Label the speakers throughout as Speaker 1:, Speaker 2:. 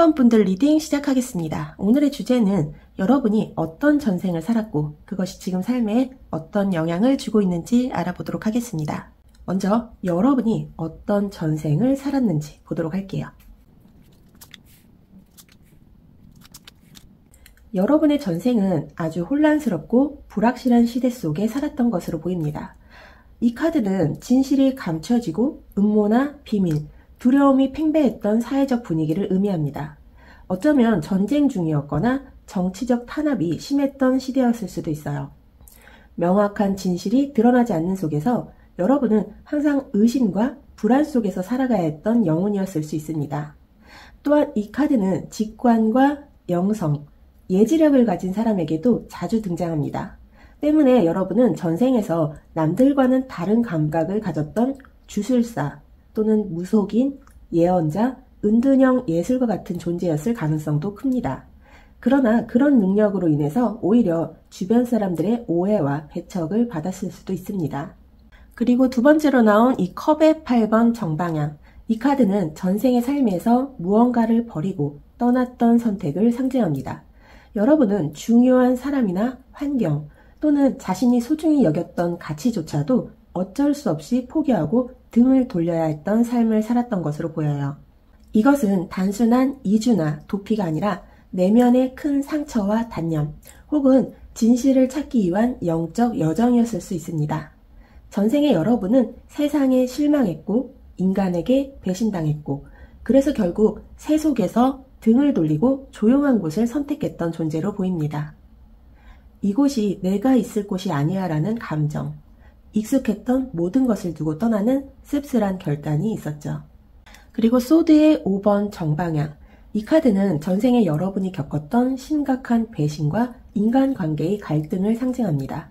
Speaker 1: 1번 분들 리딩 시작하겠습니다. 오늘의 주제는 여러분이 어떤 전생을 살았고 그것이 지금 삶에 어떤 영향을 주고 있는지 알아보도록 하겠습니다. 먼저 여러분이 어떤 전생을 살았는지 보도록 할게요. 여러분의 전생은 아주 혼란스럽고 불확실한 시대 속에 살았던 것으로 보입니다. 이 카드는 진실이 감춰지고 음모나 비밀, 두려움이 팽배했던 사회적 분위기를 의미합니다. 어쩌면 전쟁 중이었거나 정치적 탄압이 심했던 시대였을 수도 있어요. 명확한 진실이 드러나지 않는 속에서 여러분은 항상 의심과 불안 속에서 살아가야 했던 영혼이었을 수 있습니다. 또한 이 카드는 직관과 영성, 예지력을 가진 사람에게도 자주 등장합니다. 때문에 여러분은 전생에서 남들과는 다른 감각을 가졌던 주술사 또는 무속인, 예언자, 은둔형 예술가 같은 존재였을 가능성도 큽니다. 그러나 그런 능력으로 인해서 오히려 주변 사람들의 오해와 배척을 받았을 수도 있습니다. 그리고 두 번째로 나온 이 컵의 8번 정방향, 이 카드는 전생의 삶에서 무언가를 버리고 떠났던 선택을 상징합니다. 여러분은 중요한 사람이나 환경 또는 자신이 소중히 여겼던 가치조차도 어쩔 수 없이 포기하고 등을 돌려야 했던 삶을 살았던 것으로 보여요. 이것은 단순한 이주나 도피가 아니라 내면의 큰 상처와 단념 혹은 진실을 찾기 위한 영적 여정이었을 수 있습니다. 전생의 여러분은 세상에 실망했고 인간에게 배신당했고 그래서 결국 새 속에서 등을 돌리고 조용한 곳을 선택했던 존재로 보입니다. 이곳이 내가 있을 곳이 아니야 라는 감정, 익숙했던 모든 것을 두고 떠나는 씁쓸한 결단이 있었죠. 그리고 소드의 5번 정방향. 이 카드는 전생에 여러분이 겪었던 심각한 배신과 인간관계의 갈등을 상징합니다.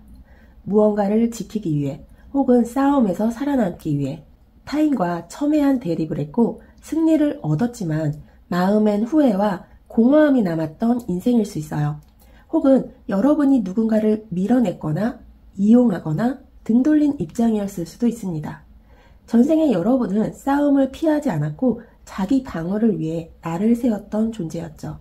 Speaker 1: 무언가를 지키기 위해 혹은 싸움에서 살아남기 위해 타인과 첨예한 대립을 했고 승리를 얻었지만 마음엔 후회와 공허함이 남았던 인생일 수 있어요. 혹은 여러분이 누군가를 밀어냈거나 이용하거나 등 돌린 입장이었을 수도 있습니다. 전생에 여러분은 싸움을 피하지 않았고 자기 방어를 위해 나를 세웠던 존재였죠.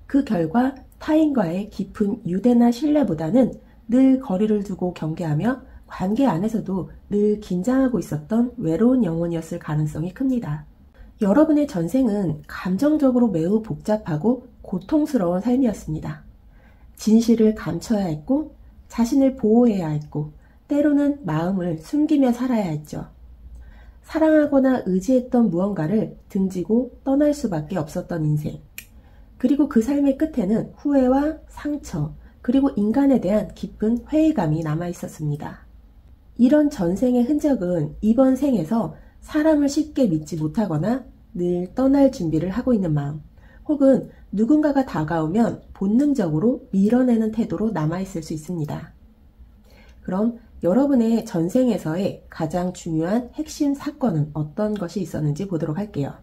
Speaker 1: 그 결과 타인과의 깊은 유대나 신뢰보다는 늘 거리를 두고 경계하며 관계 안에서도 늘 긴장하고 있었던 외로운 영혼이었을 가능성이 큽니다. 여러분의 전생은 감정적으로 매우 복잡하고 고통스러운 삶이었습니다. 진실을 감춰야 했고 자신을 보호해야 했고 때로는 마음을 숨기며 살아야 했죠. 사랑하거나 의지했던 무언가를 등지고 떠날 수밖에 없었던 인생. 그리고 그 삶의 끝에는 후회와 상처, 그리고 인간에 대한 깊은 회의감이 남아 있었습니다. 이런 전생의 흔적은 이번 생에서 사람을 쉽게 믿지 못하거나 늘 떠날 준비를 하고 있는 마음, 혹은 누군가가 다가오면 본능적으로 밀어내는 태도로 남아있을 수 있습니다. 그럼 여러분의 전생에서의 가장 중요한 핵심 사건은 어떤 것이 있었는지 보도록 할게요.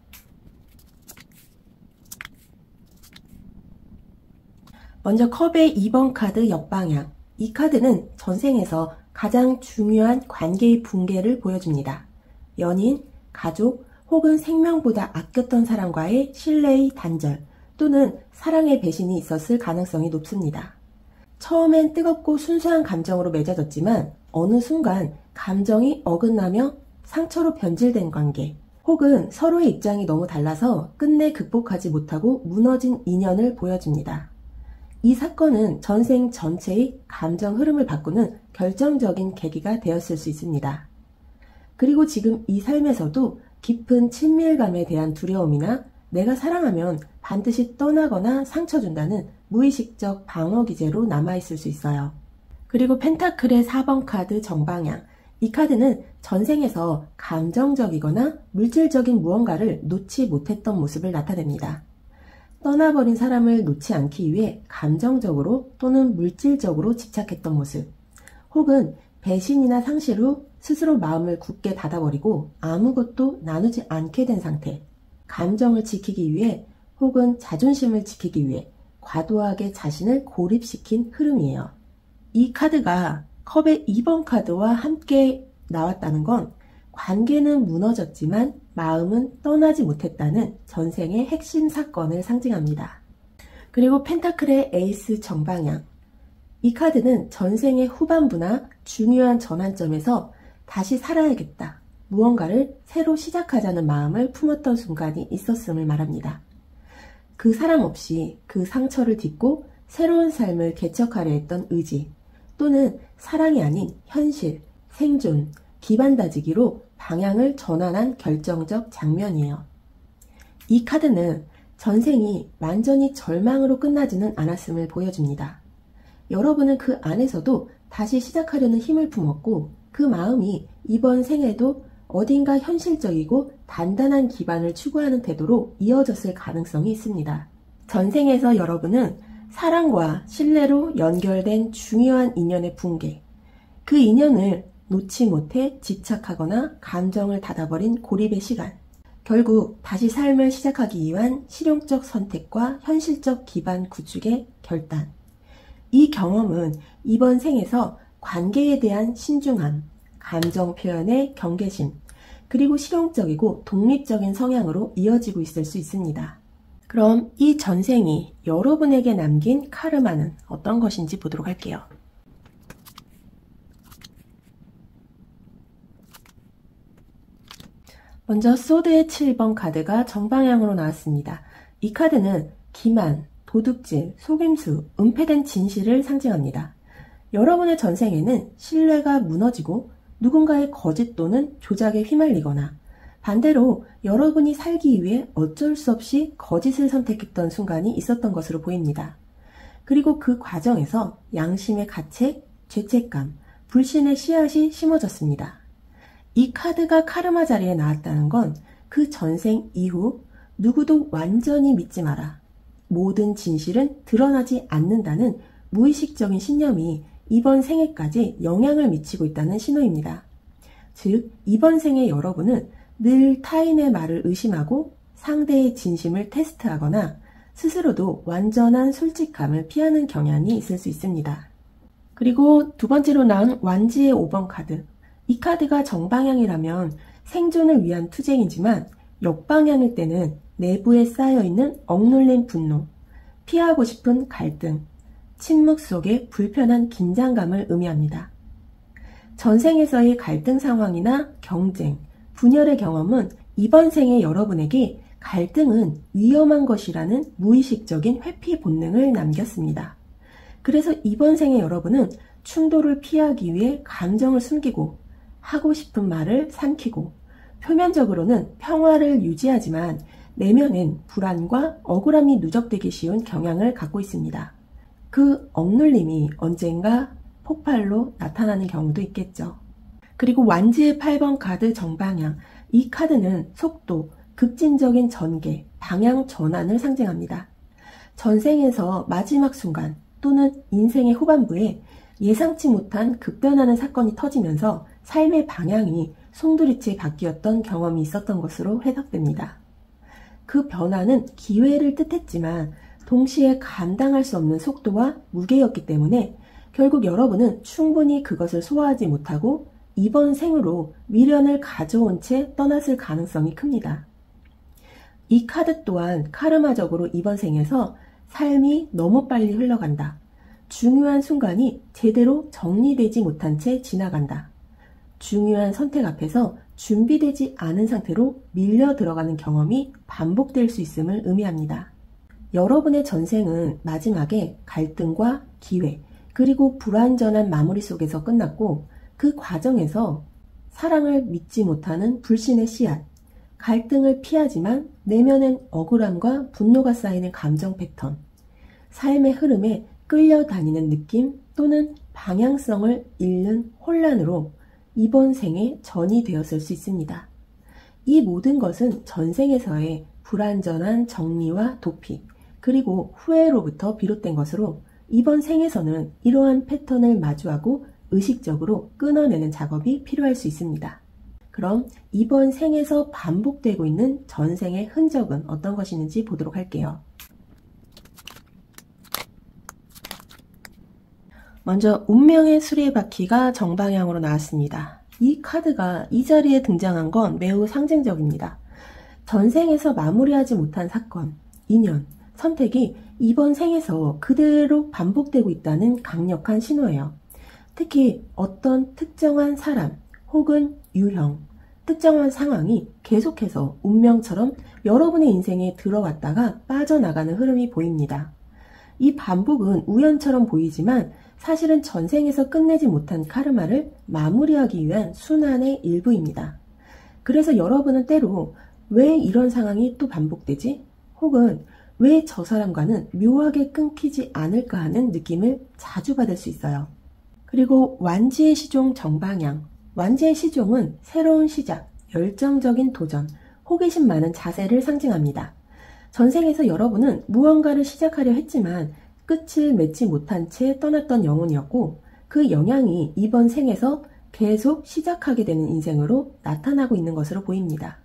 Speaker 1: 먼저 컵의 2번 카드 역방향. 이 카드는 전생에서 가장 중요한 관계의 붕괴를 보여줍니다. 연인, 가족, 혹은 생명보다 아꼈던 사람과의 신뢰의 단절 또는 사랑의 배신이 있었을 가능성이 높습니다. 처음엔 뜨겁고 순수한 감정으로 맺어졌지만 어느 순간 감정이 어긋나며 상처로 변질된 관계, 혹은 서로의 입장이 너무 달라서 끝내 극복하지 못하고 무너진 인연을 보여줍니다. 이 사건은 전생 전체의 감정 흐름을 바꾸는 결정적인 계기가 되었을 수 있습니다. 그리고 지금 이 삶에서도 깊은 친밀감에 대한 두려움이나 내가 사랑하면 반드시 떠나거나 상처 준다는 무의식적 방어 기제로 남아있을 수 있어요. 그리고 펜타클의 4번 카드 정방향. 이 카드는 전생에서 감정적이거나 물질적인 무언가를 놓지 못했던 모습을 나타냅니다. 떠나버린 사람을 놓지 않기 위해 감정적으로 또는 물질적으로 집착했던 모습, 혹은 배신이나 상실 후 스스로 마음을 굳게 닫아버리고 아무것도 나누지 않게 된 상태, 감정을 지키기 위해 혹은 자존심을 지키기 위해 과도하게 자신을 고립시킨 흐름이에요. 이 카드가 컵의 2번 카드와 함께 나왔다는 건 관계는 무너졌지만 마음은 떠나지 못했다는 전생의 핵심 사건을 상징합니다. 그리고 펜타클의 에이스 정방향. 이 카드는 전생의 후반부나 중요한 전환점에서 다시 살아야겠다, 무언가를 새로 시작하자는 마음을 품었던 순간이 있었음을 말합니다. 그 사람 없이 그 상처를 딛고 새로운 삶을 개척하려 했던 의지, 또는 사랑이 아닌 현실, 생존, 기반 다지기로 방향을 전환한 결정적 장면이에요. 이 카드는 전생이 완전히 절망으로 끝나지는 않았음을 보여줍니다. 여러분은 그 안에서도 다시 시작하려는 힘을 품었고 그 마음이 이번 생에도 어딘가 현실적이고 단단한 기반을 추구하는 태도로 이어졌을 가능성이 있습니다. 전생에서 여러분은 사랑과 신뢰로 연결된 중요한 인연의 붕괴, 그 인연을 놓지 못해 집착하거나 감정을 닫아버린 고립의 시간, 결국 다시 삶을 시작하기 위한 실용적 선택과 현실적 기반 구축의 결단. 이 경험은 이번 생에서 관계에 대한 신중함, 감정 표현의 경계심, 그리고 실용적이고 독립적인 성향으로 이어지고 있을 수 있습니다. 그럼 이 전생이 여러분에게 남긴 카르마는 어떤 것인지 보도록 할게요. 먼저 소드의 7번 카드가 정방향으로 나왔습니다. 이 카드는 기만, 도둑질, 속임수, 은폐된 진실을 상징합니다. 여러분의 전생에는 신뢰가 무너지고 누군가의 거짓 또는 조작에 휘말리거나 반대로 여러분이 살기 위해 어쩔 수 없이 거짓을 선택했던 순간이 있었던 것으로 보입니다. 그리고 그 과정에서 양심의 가책, 죄책감, 불신의 씨앗이 심어졌습니다. 이 카드가 카르마 자리에 나왔다는 건 그 전생 이후 누구도 완전히 믿지 마라. 모든 진실은 드러나지 않는다는 무의식적인 신념이 이번 생에까지 영향을 미치고 있다는 신호입니다. 즉, 이번 생에 여러분은 늘 타인의 말을 의심하고 상대의 진심을 테스트하거나 스스로도 완전한 솔직함을 피하는 경향이 있을 수 있습니다. 그리고 두 번째로 나온 완지의 5번 카드. 이 카드가 정방향이라면 생존을 위한 투쟁이지만 역방향일 때는 내부에 쌓여있는 억눌린 분노, 피하고 싶은 갈등, 침묵 속의 불편한 긴장감을 의미합니다. 전생에서의 갈등 상황이나 경쟁, 분열의 경험은 이번 생의 여러분에게 갈등은 위험한 것이라는 무의식적인 회피 본능을 남겼습니다. 그래서 이번 생의 여러분은 충돌을 피하기 위해 감정을 숨기고 하고 싶은 말을 삼키고 표면적으로는 평화를 유지하지만 내면엔 불안과 억울함이 누적되기 쉬운 경향을 갖고 있습니다. 그 억눌림이 언젠가 폭발로 나타나는 경우도 있겠죠. 그리고 완지의 8번 카드 정방향. 이 카드는 속도, 급진적인 전개, 방향 전환을 상징합니다. 전생에서 마지막 순간 또는 인생의 후반부에 예상치 못한 급변하는 사건이 터지면서 삶의 방향이 송두리째 바뀌었던 경험이 있었던 것으로 해석됩니다. 그 변화는 기회를 뜻했지만 동시에 감당할 수 없는 속도와 무게였기 때문에 결국 여러분은 충분히 그것을 소화하지 못하고 이번 생으로 미련을 가져온 채 떠났을 가능성이 큽니다. 이 카드 또한 카르마적으로 이번 생에서 삶이 너무 빨리 흘러간다. 중요한 순간이 제대로 정리되지 못한 채 지나간다. 중요한 선택 앞에서 준비되지 않은 상태로 밀려 들어가는 경험이 반복될 수 있음을 의미합니다. 여러분의 전생은 마지막에 갈등과 기회, 그리고 불완전한 마무리 속에서 끝났고 그 과정에서 사랑을 믿지 못하는 불신의 씨앗, 갈등을 피하지만 내면엔 억울함과 분노가 쌓이는 감정 패턴, 삶의 흐름에 끌려다니는 느낌 또는 방향성을 잃는 혼란으로 이번 생에 전이 되었을 수 있습니다. 이 모든 것은 전생에서의 불완전한 정리와 도피, 그리고 후회로부터 비롯된 것으로 이번 생에서는 이러한 패턴을 마주하고 의식적으로 끊어내는 작업이 필요할 수 있습니다. 그럼 이번 생에서 반복되고 있는 전생의 흔적은 어떤 것이 있는지 보도록 할게요. 먼저 운명의 수레바퀴가 정방향으로 나왔습니다. 이 카드가 이 자리에 등장한 건 매우 상징적입니다. 전생에서 마무리하지 못한 사건, 인연, 선택이 이번 생에서 그대로 반복되고 있다는 강력한 신호예요. 특히 어떤 특정한 사람 혹은 유형, 특정한 상황이 계속해서 운명처럼 여러분의 인생에 들어왔다가 빠져나가는 흐름이 보입니다. 이 반복은 우연처럼 보이지만 사실은 전생에서 끝내지 못한 카르마를 마무리하기 위한 순환의 일부입니다. 그래서 여러분은 때로 왜 이런 상황이 또 반복되지? 혹은 왜 저 사람과는 묘하게 끊기지 않을까 하는 느낌을 자주 받을 수 있어요. 그리고 완지의 시종 정방향. 완지의 시종은 새로운 시작, 열정적인 도전, 호기심 많은 자세를 상징합니다. 전생에서 여러분은 무언가를 시작하려 했지만 끝을 맺지 못한 채 떠났던 영혼이었고 그 영향이 이번 생에서 계속 시작하게 되는 인생으로 나타나고 있는 것으로 보입니다.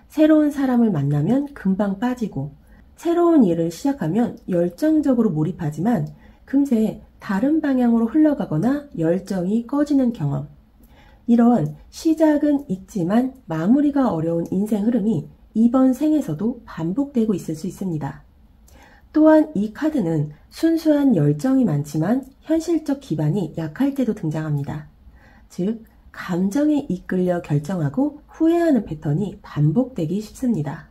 Speaker 1: 새로운 사람을 만나면 금방 빠지고 새로운 일을 시작하면 열정적으로 몰입하지만 금세 다른 방향으로 흘러가거나 열정이 꺼지는 경험. 이런 시작은 있지만 마무리가 어려운 인생 흐름이 이번 생에서도 반복되고 있을 수 있습니다. 또한 이 카드는 순수한 열정이 많지만 현실적 기반이 약할 때도 등장합니다. 즉, 감정에 이끌려 결정하고 후회하는 패턴이 반복되기 쉽습니다.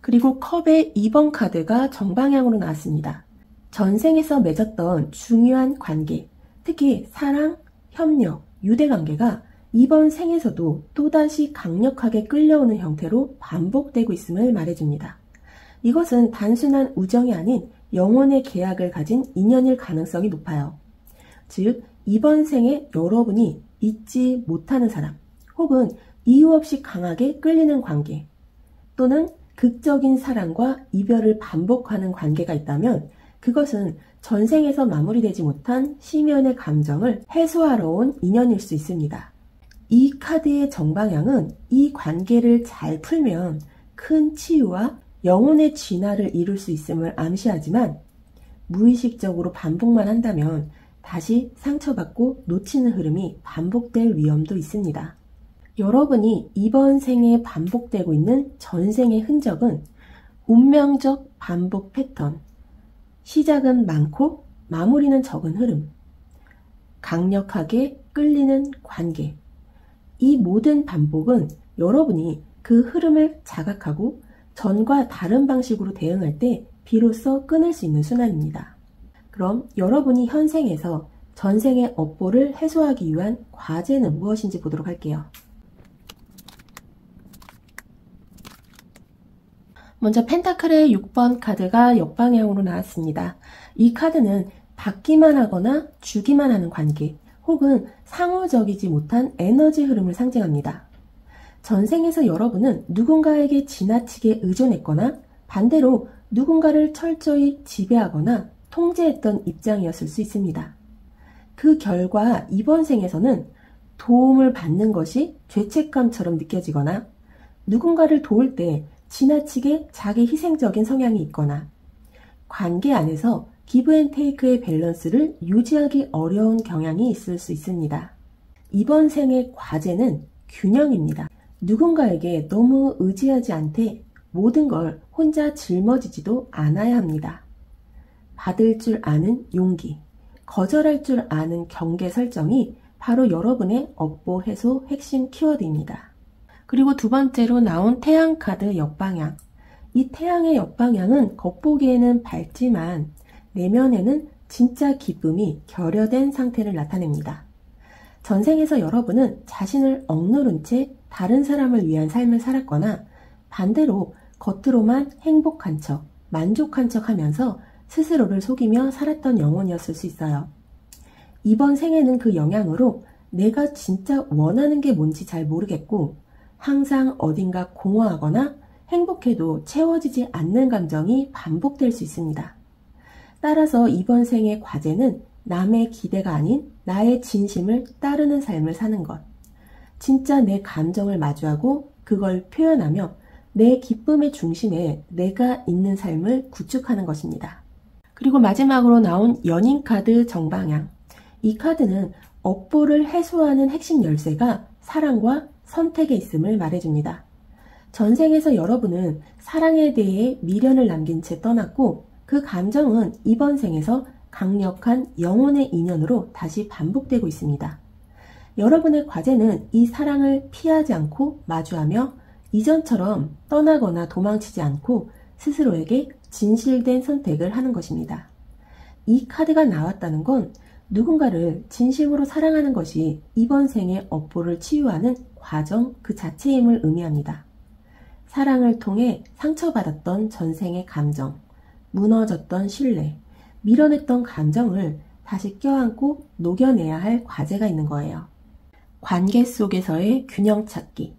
Speaker 1: 그리고 컵의 2번 카드가 정방향으로 나왔습니다. 전생에서 맺었던 중요한 관계, 특히 사랑, 협력, 유대관계가 이번 생에서도 또다시 강력하게 끌려오는 형태로 반복되고 있음을 말해줍니다. 이것은 단순한 우정이 아닌 영혼의 계약을 가진 인연일 가능성이 높아요. 즉, 이번 생에 여러분이 잊지 못하는 사람, 혹은 이유 없이 강하게 끌리는 관계, 또는 극적인 사랑과 이별을 반복하는 관계가 있다면 그것은 전생에서 마무리되지 못한 심연의 감정을 해소하러 온 인연일 수 있습니다. 이 카드의 정방향은 이 관계를 잘 풀면 큰 치유와 영혼의 진화를 이룰 수 있음을 암시하지만 무의식적으로 반복만 한다면 다시 상처받고 놓치는 흐름이 반복될 위험도 있습니다. 여러분이 이번 생에 반복되고 있는 전생의 흔적은 운명적 반복 패턴, 시작은 많고 마무리는 적은 흐름, 강력하게 끌리는 관계. 이 모든 반복은 여러분이 그 흐름을 자각하고 전과 다른 방식으로 대응할 때 비로소 끊을 수 있는 순환입니다. 그럼 여러분이 현생에서 전생의 업보를 해소하기 위한 과제는 무엇인지 보도록 할게요. 먼저 펜타클의 6번 카드가 역방향으로 나왔습니다. 이 카드는 받기만 하거나 주기만 하는 관계, 혹은 상호적이지 못한 에너지 흐름을 상징합니다. 전생에서 여러분은 누군가에게 지나치게 의존했거나 반대로 누군가를 철저히 지배하거나 통제했던 입장이었을 수 있습니다. 그 결과 이번 생에서는 도움을 받는 것이 죄책감처럼 느껴지거나 누군가를 도울 때 지나치게 자기 희생적인 성향이 있거나 관계 안에서 기브 앤 테이크의 밸런스를 유지하기 어려운 경향이 있을 수 있습니다. 이번 생의 과제는 균형입니다. 누군가에게 너무 의지하지 않되 모든 걸 혼자 짊어지지도 않아야 합니다. 받을 줄 아는 용기, 거절할 줄 아는 경계 설정이 바로 여러분의 업보 해소 핵심 키워드입니다. 그리고 두 번째로 나온 태양 카드 역방향. 이 태양의 역방향은 겉보기에는 밝지만 내면에는 진짜 기쁨이 결여된 상태를 나타냅니다. 전생에서 여러분은 자신을 억누른 채 다른 사람을 위한 삶을 살았거나 반대로 겉으로만 행복한 척, 만족한 척 하면서 스스로를 속이며 살았던 영혼이었을 수 있어요. 이번 생에는 그 영향으로 내가 진짜 원하는 게 뭔지 잘 모르겠고 항상 어딘가 공허하거나 행복해도 채워지지 않는 감정이 반복될 수 있습니다. 따라서 이번 생의 과제는 남의 기대가 아닌 나의 진심을 따르는 삶을 사는 것. 진짜 내 감정을 마주하고 그걸 표현하며 내 기쁨의 중심에 내가 있는 삶을 구축하는 것입니다. 그리고 마지막으로 나온 연인 카드 정방향. 이 카드는 업보를 해소하는 핵심 열쇠가 사랑과 선택에 있음을 말해줍니다. 전생에서 여러분은 사랑에 대해 미련을 남긴 채 떠났고 그 감정은 이번 생에서 강력한 영혼의 인연으로 다시 반복되고 있습니다. 여러분의 과제는 이 사랑을 피하지 않고 마주하며 이전처럼 떠나거나 도망치지 않고 스스로에게 진실된 선택을 하는 것입니다. 이 카드가 나왔다는 건 누군가를 진심으로 사랑하는 것이 이번 생의 업보를 치유하는 과정 그 자체임을 의미합니다. 사랑을 통해 상처받았던 전생의 감정, 무너졌던 신뢰, 밀어냈던 감정을 다시 껴안고 녹여내야 할 과제가 있는 거예요. 관계 속에서의 균형 찾기,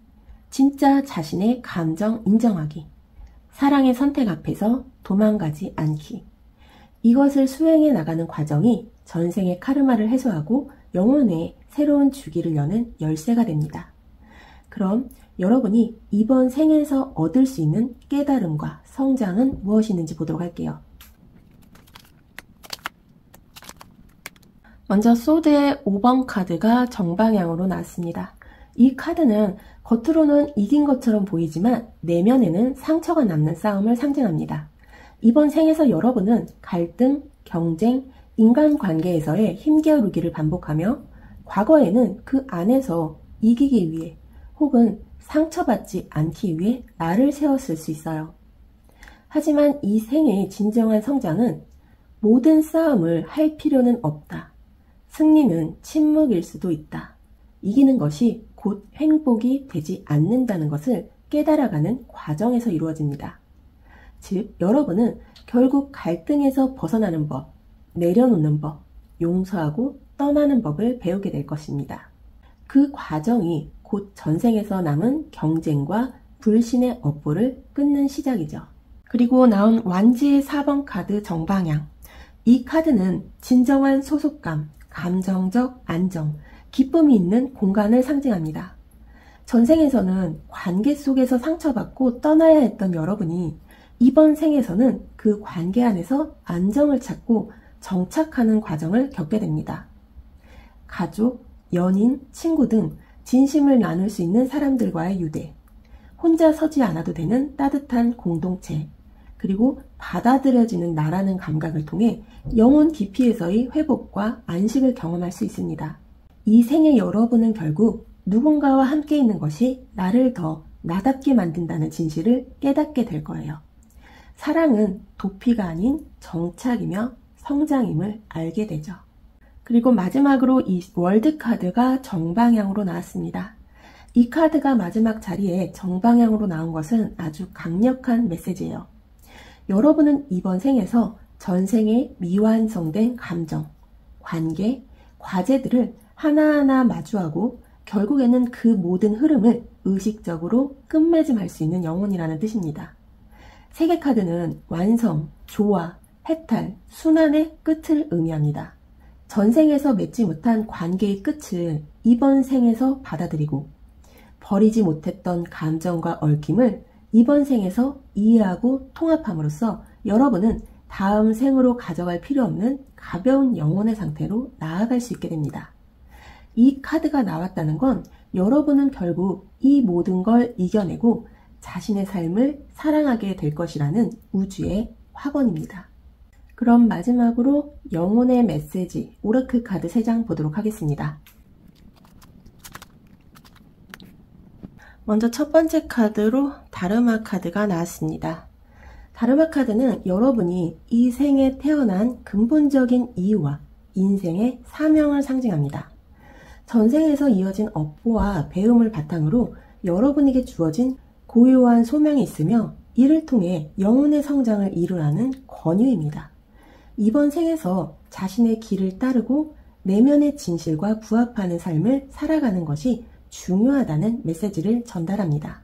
Speaker 1: 진짜 자신의 감정 인정하기, 사랑의 선택 앞에서 도망가지 않기. 이것을 수행해 나가는 과정이 전생의 카르마를 해소하고 영혼의 새로운 주기를 여는 열쇠가 됩니다. 그럼 여러분이 이번 생에서 얻을 수 있는 깨달음과 성장은 무엇이 있는지 보도록 할게요. 먼저 소드의 5번 카드가 정방향으로 나왔습니다. 이 카드는 겉으로는 이긴 것처럼 보이지만 내면에는 상처가 남는 싸움을 상징합니다. 이번 생에서 여러분은 갈등, 경쟁, 인간관계에서의 힘겨루기를 반복하며 과거에는 그 안에서 이기기 위해 혹은 상처받지 않기 위해 나를 세웠을 수 있어요. 하지만 이 생의 진정한 성장은 모든 싸움을 할 필요는 없다. 승리는 침묵일 수도 있다. 이기는 것이 곧 행복이 되지 않는다는 것을 깨달아가는 과정에서 이루어집니다. 즉, 여러분은 결국 갈등에서 벗어나는 법, 내려놓는 법, 용서하고 떠나는 법을 배우게 될 것입니다. 그 과정이 곧 전생에서 남은 경쟁과 불신의 업보를 끊는 시작이죠. 그리고 나온 완지의 4번 카드 정방향. 이 카드는 진정한 소속감, 감정적 안정, 기쁨이 있는 공간을 상징합니다. 전생에서는 관계 속에서 상처받고 떠나야 했던 여러분이 이번 생에서는 그 관계 안에서 안정을 찾고 정착하는 과정을 겪게 됩니다. 가족, 연인, 친구 등 진심을 나눌 수 있는 사람들과의 유대, 혼자 서지 않아도 되는 따뜻한 공동체, 그리고 받아들여지는 나라는 감각을 통해 영혼 깊이에서의 회복과 안식을 경험할 수 있습니다. 이 생의 여러분은 결국 누군가와 함께 있는 것이 나를 더 나답게 만든다는 진실을 깨닫게 될 거예요. 사랑은 도피가 아닌 정착이며 성장임을 알게 되죠. 그리고 마지막으로 이 월드카드가 정방향으로 나왔습니다. 이 카드가 마지막 자리에 정방향으로 나온 것은 아주 강력한 메시지예요. 여러분은 이번 생에서 전생에 미완성된 감정, 관계, 과제들을 하나하나 마주하고 결국에는 그 모든 흐름을 의식적으로 끝맺음할 수 있는 영혼이라는 뜻입니다. 세계 카드는 완성, 조화, 해탈, 순환의 끝을 의미합니다. 전생에서 맺지 못한 관계의 끝을 이번 생에서 받아들이고 버리지 못했던 감정과 얽힘을 이번 생에서 이해하고 통합함으로써 여러분은 다음 생으로 가져갈 필요 없는 가벼운 영혼의 상태로 나아갈 수 있게 됩니다. 이 카드가 나왔다는 건 여러분은 결국 이 모든 걸 이겨내고 자신의 삶을 사랑하게 될 것이라는 우주의 확언입니다. 그럼 마지막으로 영혼의 메시지 오라클 카드 3장 보도록 하겠습니다. 먼저 첫 번째 카드로 다르마 카드가 나왔습니다. 다르마 카드는 여러분이 이 생에 태어난 근본적인 이유와 인생의 사명을 상징합니다. 전생에서 이어진 업보와 배움을 바탕으로 여러분에게 주어진 고유한 소명이 있으며 이를 통해 영혼의 성장을 이루라는 권유입니다. 이번 생에서 자신의 길을 따르고 내면의 진실과 부합하는 삶을 살아가는 것이 중요하다는 메시지를 전달합니다.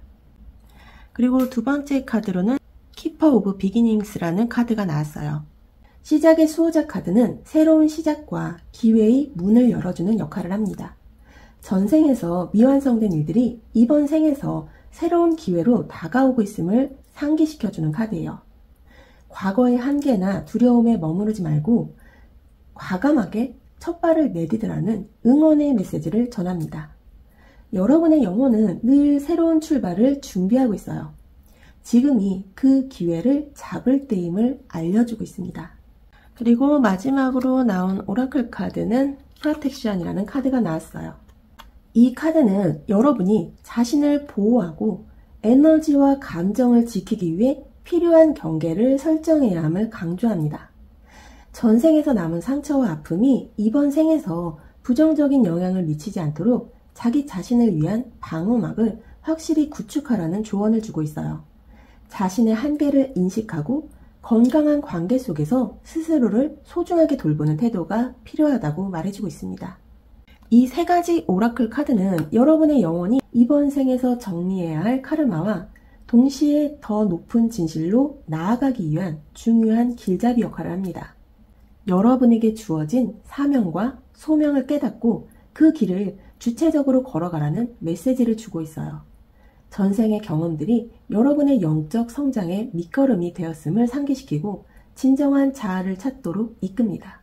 Speaker 1: 그리고 두 번째 카드로는 키퍼 오브 비기닝스라는 카드가 나왔어요. 시작의 수호자 카드는 새로운 시작과 기회의 문을 열어주는 역할을 합니다. 전생에서 미완성된 일들이 이번 생에서 새로운 기회로 다가오고 있음을 상기시켜주는 카드예요. 과거의 한계나 두려움에 머무르지 말고 과감하게 첫 발을 내디디라는 응원의 메시지를 전합니다. 여러분의 영혼은 늘 새로운 출발을 준비하고 있어요. 지금이 그 기회를 잡을 때임을 알려주고 있습니다. 그리고 마지막으로 나온 오라클 카드는 프로텍션이라는 카드가 나왔어요. 이 카드는 여러분이 자신을 보호하고 에너지와 감정을 지키기 위해 필요한 경계를 설정해야 함을 강조합니다. 전생에서 남은 상처와 아픔이 이번 생에서 부정적인 영향을 미치지 않도록 자기 자신을 위한 방어막을 확실히 구축하라는 조언을 주고 있어요. 자신의 한계를 인식하고 건강한 관계 속에서 스스로를 소중하게 돌보는 태도가 필요하다고 말해주고 있습니다. 이 세 가지 오라클 카드는 여러분의 영혼이 이번 생에서 정리해야 할 카르마와 동시에 더 높은 진실로 나아가기 위한 중요한 길잡이 역할을 합니다. 여러분에게 주어진 사명과 소명을 깨닫고 그 길을 주체적으로 걸어가라는 메시지를 주고 있어요. 전생의 경험들이 여러분의 영적 성장의 밑거름이 되었음을 상기시키고 진정한 자아를 찾도록 이끕니다.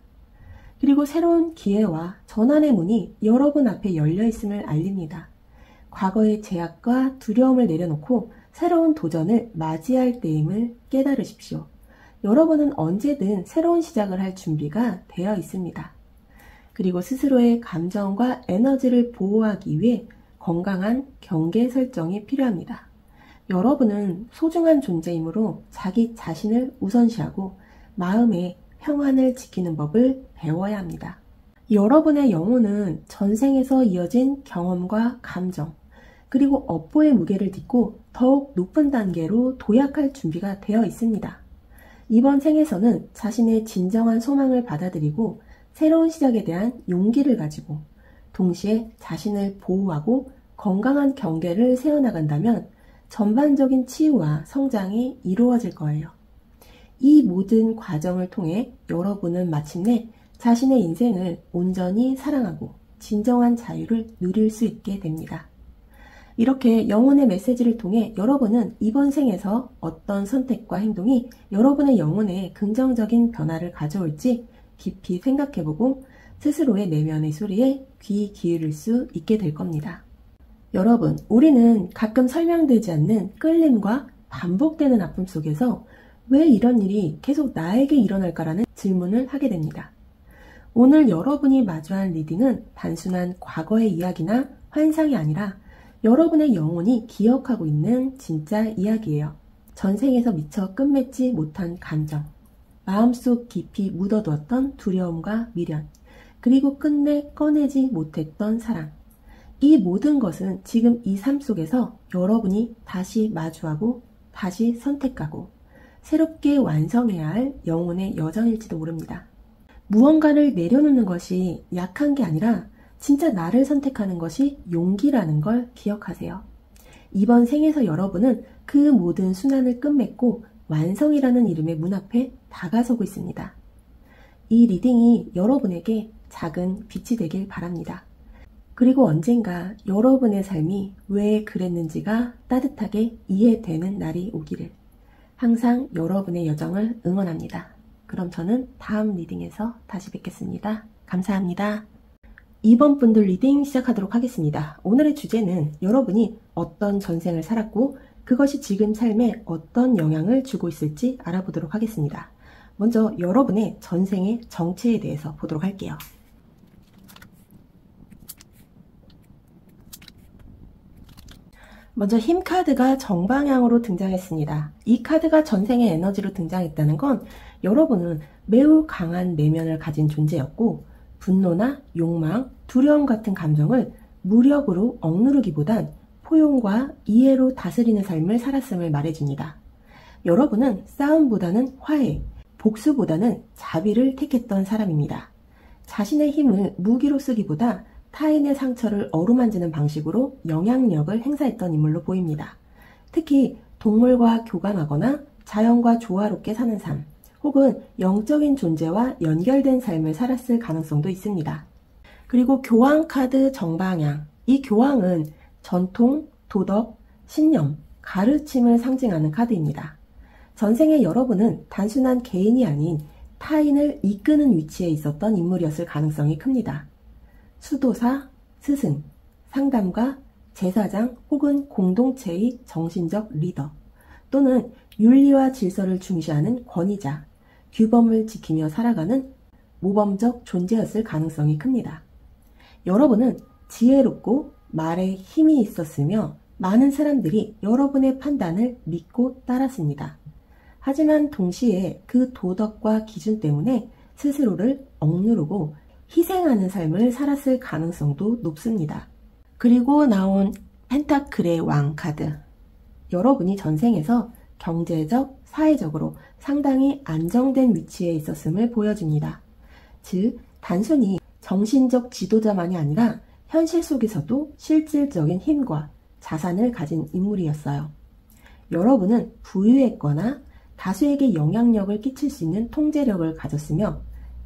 Speaker 1: 그리고 새로운 기회와 전환의 문이 여러분 앞에 열려 있음을 알립니다. 과거의 제약과 두려움을 내려놓고 새로운 도전을 맞이할 때임을 깨달으십시오. 여러분은 언제든 새로운 시작을 할 준비가 되어 있습니다. 그리고 스스로의 감정과 에너지를 보호하기 위해 건강한 경계 설정이 필요합니다. 여러분은 소중한 존재이므로 자기 자신을 우선시하고 마음의 평안을 지키는 법을 배워야 합니다. 여러분의 영혼은 전생에서 이어진 경험과 감정, 그리고 업보의 무게를 딛고 더욱 높은 단계로 도약할 준비가 되어 있습니다. 이번 생에서는 자신의 진정한 소망을 받아들이고 새로운 시작에 대한 용기를 가지고 동시에 자신을 보호하고 건강한 경계를 세워나간다면 전반적인 치유와 성장이 이루어질 거예요. 이 모든 과정을 통해 여러분은 마침내 자신의 인생을 온전히 사랑하고 진정한 자유를 누릴 수 있게 됩니다. 이렇게 영혼의 메시지를 통해 여러분은 이번 생에서 어떤 선택과 행동이 여러분의 영혼에 긍정적인 변화를 가져올지 깊이 생각해보고 스스로의 내면의 소리에 귀 기울일 수 있게 될 겁니다. 여러분, 우리는 가끔 설명되지 않는 끌림과 반복되는 아픔 속에서 왜 이런 일이 계속 나에게 일어날까라는 질문을 하게 됩니다. 오늘 여러분이 마주한 리딩은 단순한 과거의 이야기나 환상이 아니라 여러분의 영혼이 기억하고 있는 진짜 이야기예요. 전생에서 미처 끝맺지 못한 감정, 마음속 깊이 묻어두었던 두려움과 미련, 그리고 끝내 꺼내지 못했던 사랑. 이 모든 것은 지금 이 삶 속에서 여러분이 다시 마주하고 다시 선택하고 새롭게 완성해야 할 영혼의 여정일지도 모릅니다. 무언가를 내려놓는 것이 약한 게 아니라 진짜 나를 선택하는 것이 용기라는 걸 기억하세요. 이번 생에서 여러분은 그 모든 순환을 끝맺고 완성이라는 이름의 문 앞에 다가서고 있습니다. 이 리딩이 여러분에게 작은 빛이 되길 바랍니다. 그리고 언젠가 여러분의 삶이 왜 그랬는지가 따뜻하게 이해되는 날이 오기를. 항상 여러분의 여정을 응원합니다. 그럼 저는 다음 리딩에서 다시 뵙겠습니다. 감사합니다. 2번 분들 리딩 시작하도록 하겠습니다. 오늘의 주제는 여러분이 어떤 전생을 살았고 그것이 지금 삶에 어떤 영향을 주고 있을지 알아보도록 하겠습니다. 먼저 여러분의 전생의 정체에 대해서 보도록 할게요. 먼저 힘 카드가 정방향으로 등장했습니다. 이 카드가 전생의 에너지로 등장했다는 건 여러분은 매우 강한 내면을 가진 존재였고 분노나 욕망, 두려움 같은 감정을 무력으로 억누르기보단 포용과 이해로 다스리는 삶을 살았음을 말해줍니다. 여러분은 싸움보다는 화해, 복수보다는 자비를 택했던 사람입니다. 자신의 힘을 무기로 쓰기보다 타인의 상처를 어루만지는 방식으로 영향력을 행사했던 인물로 보입니다. 특히 동물과 교감하거나 자연과 조화롭게 사는 삶, 혹은 영적인 존재와 연결된 삶을 살았을 가능성도 있습니다. 그리고 교황 카드 정방향, 이 교황은 전통, 도덕, 신념, 가르침을 상징하는 카드입니다. 전생에 여러분은 단순한 개인이 아닌 타인을 이끄는 위치에 있었던 인물이었을 가능성이 큽니다. 수도사, 스승, 상담가, 제사장 혹은 공동체의 정신적 리더 또는 윤리와 질서를 중시하는 권위자, 규범을 지키며 살아가는 모범적 존재였을 가능성이 큽니다. 여러분은 지혜롭고 말에 힘이 있었으며 많은 사람들이 여러분의 판단을 믿고 따랐습니다. 하지만 동시에 그 도덕과 기준 때문에 스스로를 억누르고 희생하는 삶을 살았을 가능성도 높습니다. 그리고 나온 펜타클의 왕 카드. 여러분이 전생에서 경제적, 사회적으로 상당히 안정된 위치에 있었음을 보여줍니다. 즉, 단순히 정신적 지도자만이 아니라 현실 속에서도 실질적인 힘과 자산을 가진 인물이었어요. 여러분은 부유했거나 다수에게 영향력을 끼칠 수 있는 통제력을 가졌으며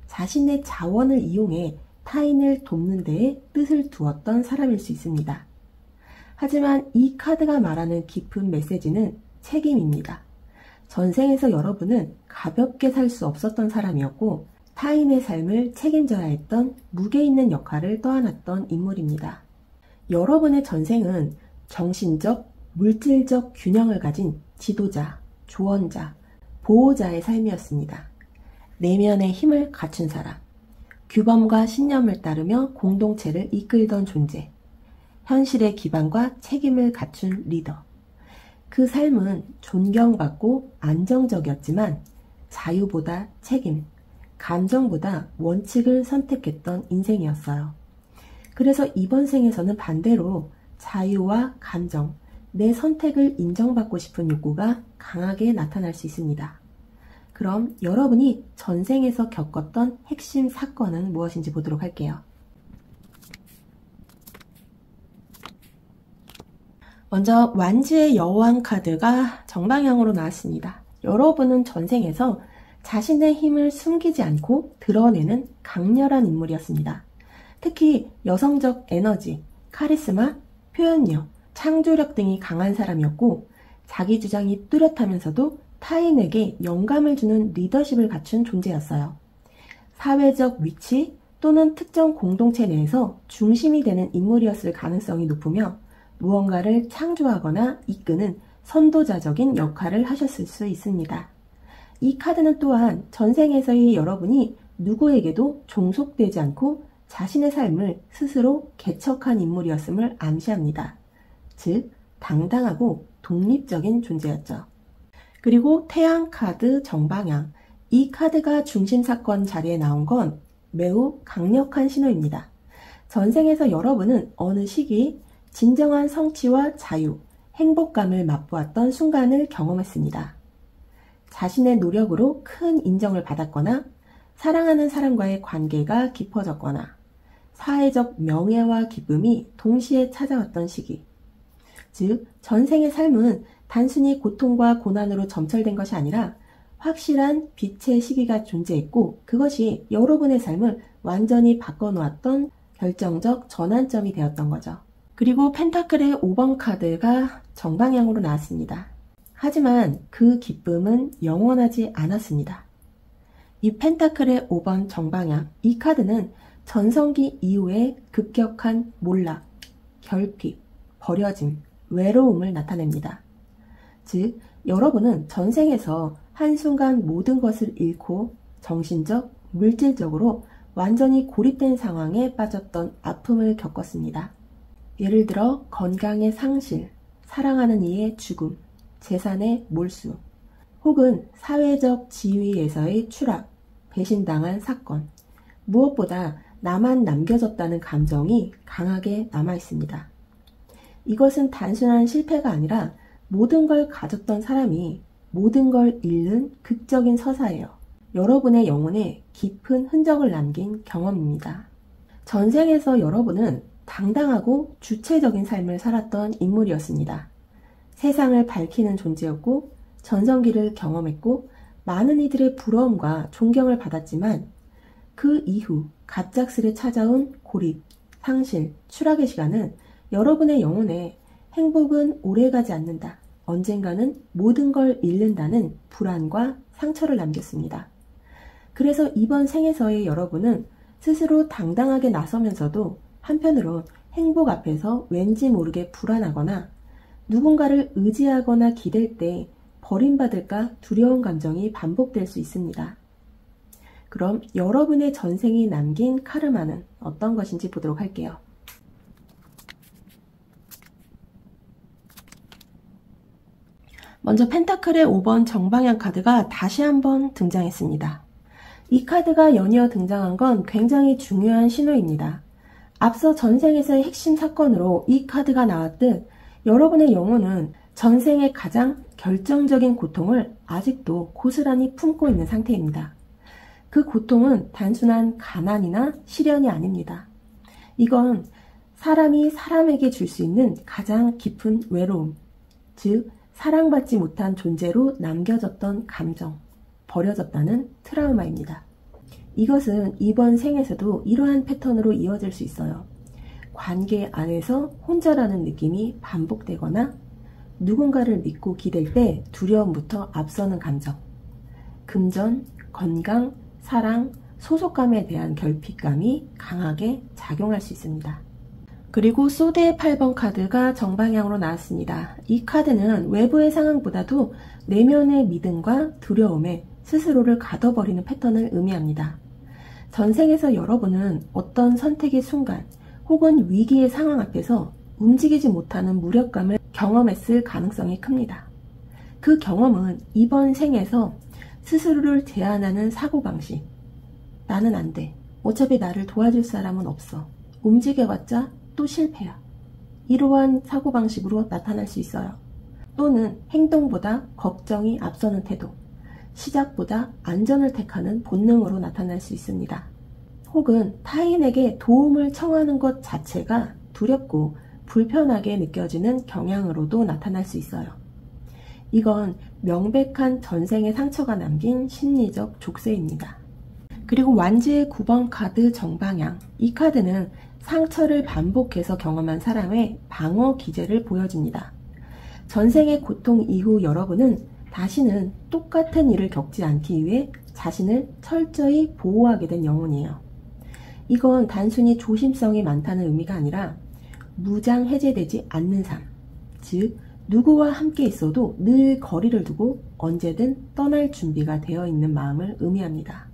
Speaker 1: 자신의 자원을 이용해 타인을 돕는 데에 뜻을 두었던 사람일 수 있습니다. 하지만 이 카드가 말하는 깊은 메시지는 책임입니다. 전생에서 여러분은 가볍게 살 수 없었던 사람이었고 타인의 삶을 책임져야 했던 무게 있는 역할을 떠안았던 인물입니다. 여러분의 전생은 정신적, 물질적 균형을 가진 지도자, 조언자, 보호자의 삶이었습니다. 내면의 힘을 갖춘 사람, 규범과 신념을 따르며 공동체를 이끌던 존재, 현실의 기반과 책임을 갖춘 리더. 그 삶은 존경받고 안정적이었지만 자유보다 책임, 감정보다 원칙을 선택했던 인생이었어요. 그래서 이번 생에서는 반대로 자유와 감정, 내 선택을 인정받고 싶은 욕구가 강하게 나타날 수 있습니다. 그럼 여러분이 전생에서 겪었던 핵심 사건은 무엇인지 보도록 할게요. 먼저 완지의 여왕 카드가 정방향으로 나왔습니다. 여러분은 전생에서 자신의 힘을 숨기지 않고 드러내는 강렬한 인물이었습니다. 특히 여성적 에너지, 카리스마, 표현력, 창조력 등이 강한 사람이었고 자기 주장이 뚜렷하면서도 타인에게 영감을 주는 리더십을 갖춘 존재였어요. 사회적 위치 또는 특정 공동체 내에서 중심이 되는 인물이었을 가능성이 높으며 무언가를 창조하거나 이끄는 선도자적인 역할을 하셨을 수 있습니다. 이 카드는 또한 전생에서의 여러분이 누구에게도 종속되지 않고 자신의 삶을 스스로 개척한 인물이었음을 암시합니다. 즉, 당당하고 독립적인 존재였죠. 그리고 태양 카드 정방향, 이 카드가 중심 사건 자리에 나온 건 매우 강력한 신호입니다. 전생에서 여러분은 어느 시기 진정한 성취와 자유, 행복감을 맛보았던 순간을 경험했습니다. 자신의 노력으로 큰 인정을 받았거나 사랑하는 사람과의 관계가 깊어졌거나 사회적 명예와 기쁨이 동시에 찾아왔던 시기. 즉, 전생의 삶은 단순히 고통과 고난으로 점철된 것이 아니라 확실한 빛의 시기가 존재했고 그것이 여러분의 삶을 완전히 바꿔놓았던 결정적 전환점이 되었던 거죠. 그리고 펜타클의 5번 카드가 정방향으로 나왔습니다. 하지만 그 기쁨은 영원하지 않았습니다. 이 펜타클의 5번 정방향, 이 카드는 전성기 이후의 급격한 몰락, 결핍, 버려짐, 외로움을 나타냅니다. 즉, 여러분은 전생에서 한순간 모든 것을 잃고 정신적, 물질적으로 완전히 고립된 상황에 빠졌던 아픔을 겪었습니다. 예를 들어 건강의 상실, 사랑하는 이의 죽음, 재산의 몰수, 혹은 사회적 지위에서의 추락, 배신당한 사건, 무엇보다 나만 남겨졌다는 감정이 강하게 남아있습니다. 이것은 단순한 실패가 아니라 모든 걸 가졌던 사람이 모든 걸 잃는 극적인 서사예요. 여러분의 영혼에 깊은 흔적을 남긴 경험입니다. 전생에서 여러분은 당당하고 주체적인 삶을 살았던 인물이었습니다. 세상을 밝히는 존재였고 전성기를 경험했고 많은 이들의 부러움과 존경을 받았지만 그 이후 갑작스레 찾아온 고립, 상실, 추락의 시간은 여러분의 영혼에 행복은 오래가지 않는다, 언젠가는 모든 걸 잃는다는 불안과 상처를 남겼습니다. 그래서 이번 생에서의 여러분은 스스로 당당하게 나서면서도 한편으론 행복 앞에서 왠지 모르게 불안하거나 누군가를 의지하거나 기댈 때 버림받을까 두려운 감정이 반복될 수 있습니다. 그럼 여러분의 전생이 남긴 카르마는 어떤 것인지 보도록 할게요. 먼저 펜타클의 5번 정방향 카드가 다시 한번 등장했습니다. 이 카드가 연이어 등장한 건 굉장히 중요한 신호입니다. 앞서 전생에서의 핵심 사건으로 이 카드가 나왔듯 여러분의 영혼은 전생의 가장 결정적인 고통을 아직도 고스란히 품고 있는 상태입니다. 그 고통은 단순한 가난이나 시련이 아닙니다. 이건 사람이 사람에게 줄 수 있는 가장 깊은 외로움, 즉 사랑받지 못한 존재로 남겨졌던 감정, 버려졌다는 트라우마입니다. 이것은 이번 생에서도 이러한 패턴으로 이어질 수 있어요. 관계 안에서 혼자라는 느낌이 반복되거나 누군가를 믿고 기댈 때 두려움부터 앞서는 감정, 금전, 건강, 사랑, 소속감에 대한 결핍감이 강하게 작용할 수 있습니다. 그리고 소드의 8번 카드가 정방향으로 나왔습니다. 이 카드는 외부의 상황보다도 내면의 믿음과 두려움에 스스로를 가둬버리는 패턴을 의미합니다. 전생에서 여러분은 어떤 선택의 순간 혹은 위기의 상황 앞에서 움직이지 못하는 무력감을 경험했을 가능성이 큽니다. 그 경험은 이번 생에서 스스로를 제한하는 사고방식, 나는 안 돼, 어차피 나를 도와줄 사람은 없어, 움직여봤자 또 실패야, 이러한 사고방식으로 나타날 수 있어요. 또는 행동보다 걱정이 앞서는 태도, 시작보다 안전을 택하는 본능으로 나타날 수 있습니다. 혹은 타인에게 도움을 청하는 것 자체가 두렵고 불편하게 느껴지는 경향으로도 나타날 수 있어요. 이건 명백한 전생의 상처가 남긴 심리적 족쇄입니다. 그리고 완지의 9번 카드 정방향. 이 카드는 상처를 반복해서 경험한 사람의 방어 기제를 보여줍니다. 전생의 고통 이후 여러분은 다시는 똑같은 일을 겪지 않기 위해 자신을 철저히 보호하게 된 영혼이에요. 이건 단순히 조심성이 많다는 의미가 아니라 무장 해제되지 않는 삶, 즉 누구와 함께 있어도 늘 거리를 두고 언제든 떠날 준비가 되어 있는 마음을 의미합니다.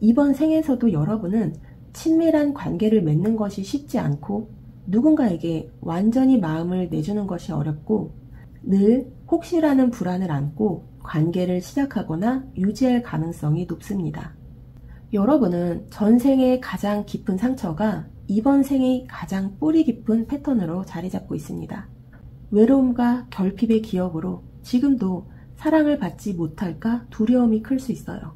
Speaker 1: 이번 생에서도 여러분은 친밀한 관계를 맺는 것이 쉽지 않고 누군가에게 완전히 마음을 내주는 것이 어렵고 늘 혹시라는 불안을 안고 관계를 시작하거나 유지할 가능성이 높습니다. 여러분은 전생의 가장 깊은 상처가 이번 생의 가장 뿌리 깊은 패턴으로 자리 잡고 있습니다. 외로움과 결핍의 기억으로 지금도 사랑을 받지 못할까 두려움이 클 수 있어요.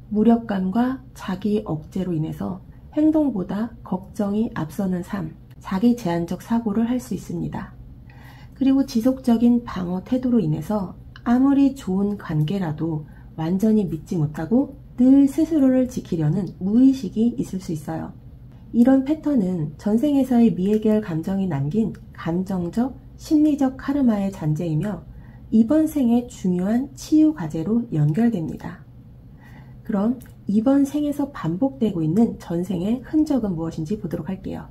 Speaker 1: 무력감과 자기 억제로 인해서 행동보다 걱정이 앞서는 삶, 자기 제한적 사고를 할 수 있습니다. 그리고 지속적인 방어 태도로 인해서 아무리 좋은 관계라도 완전히 믿지 못하고 늘 스스로를 지키려는 무의식이 있을 수 있어요. 이런 패턴은 전생에서의 미해결 감정이 남긴 감정적, 심리적 카르마의 잔재이며 이번 생의 중요한 치유 과제로 연결됩니다. 그럼 이번 생에서 반복되고 있는 전생의 흔적은 무엇인지 보도록 할게요.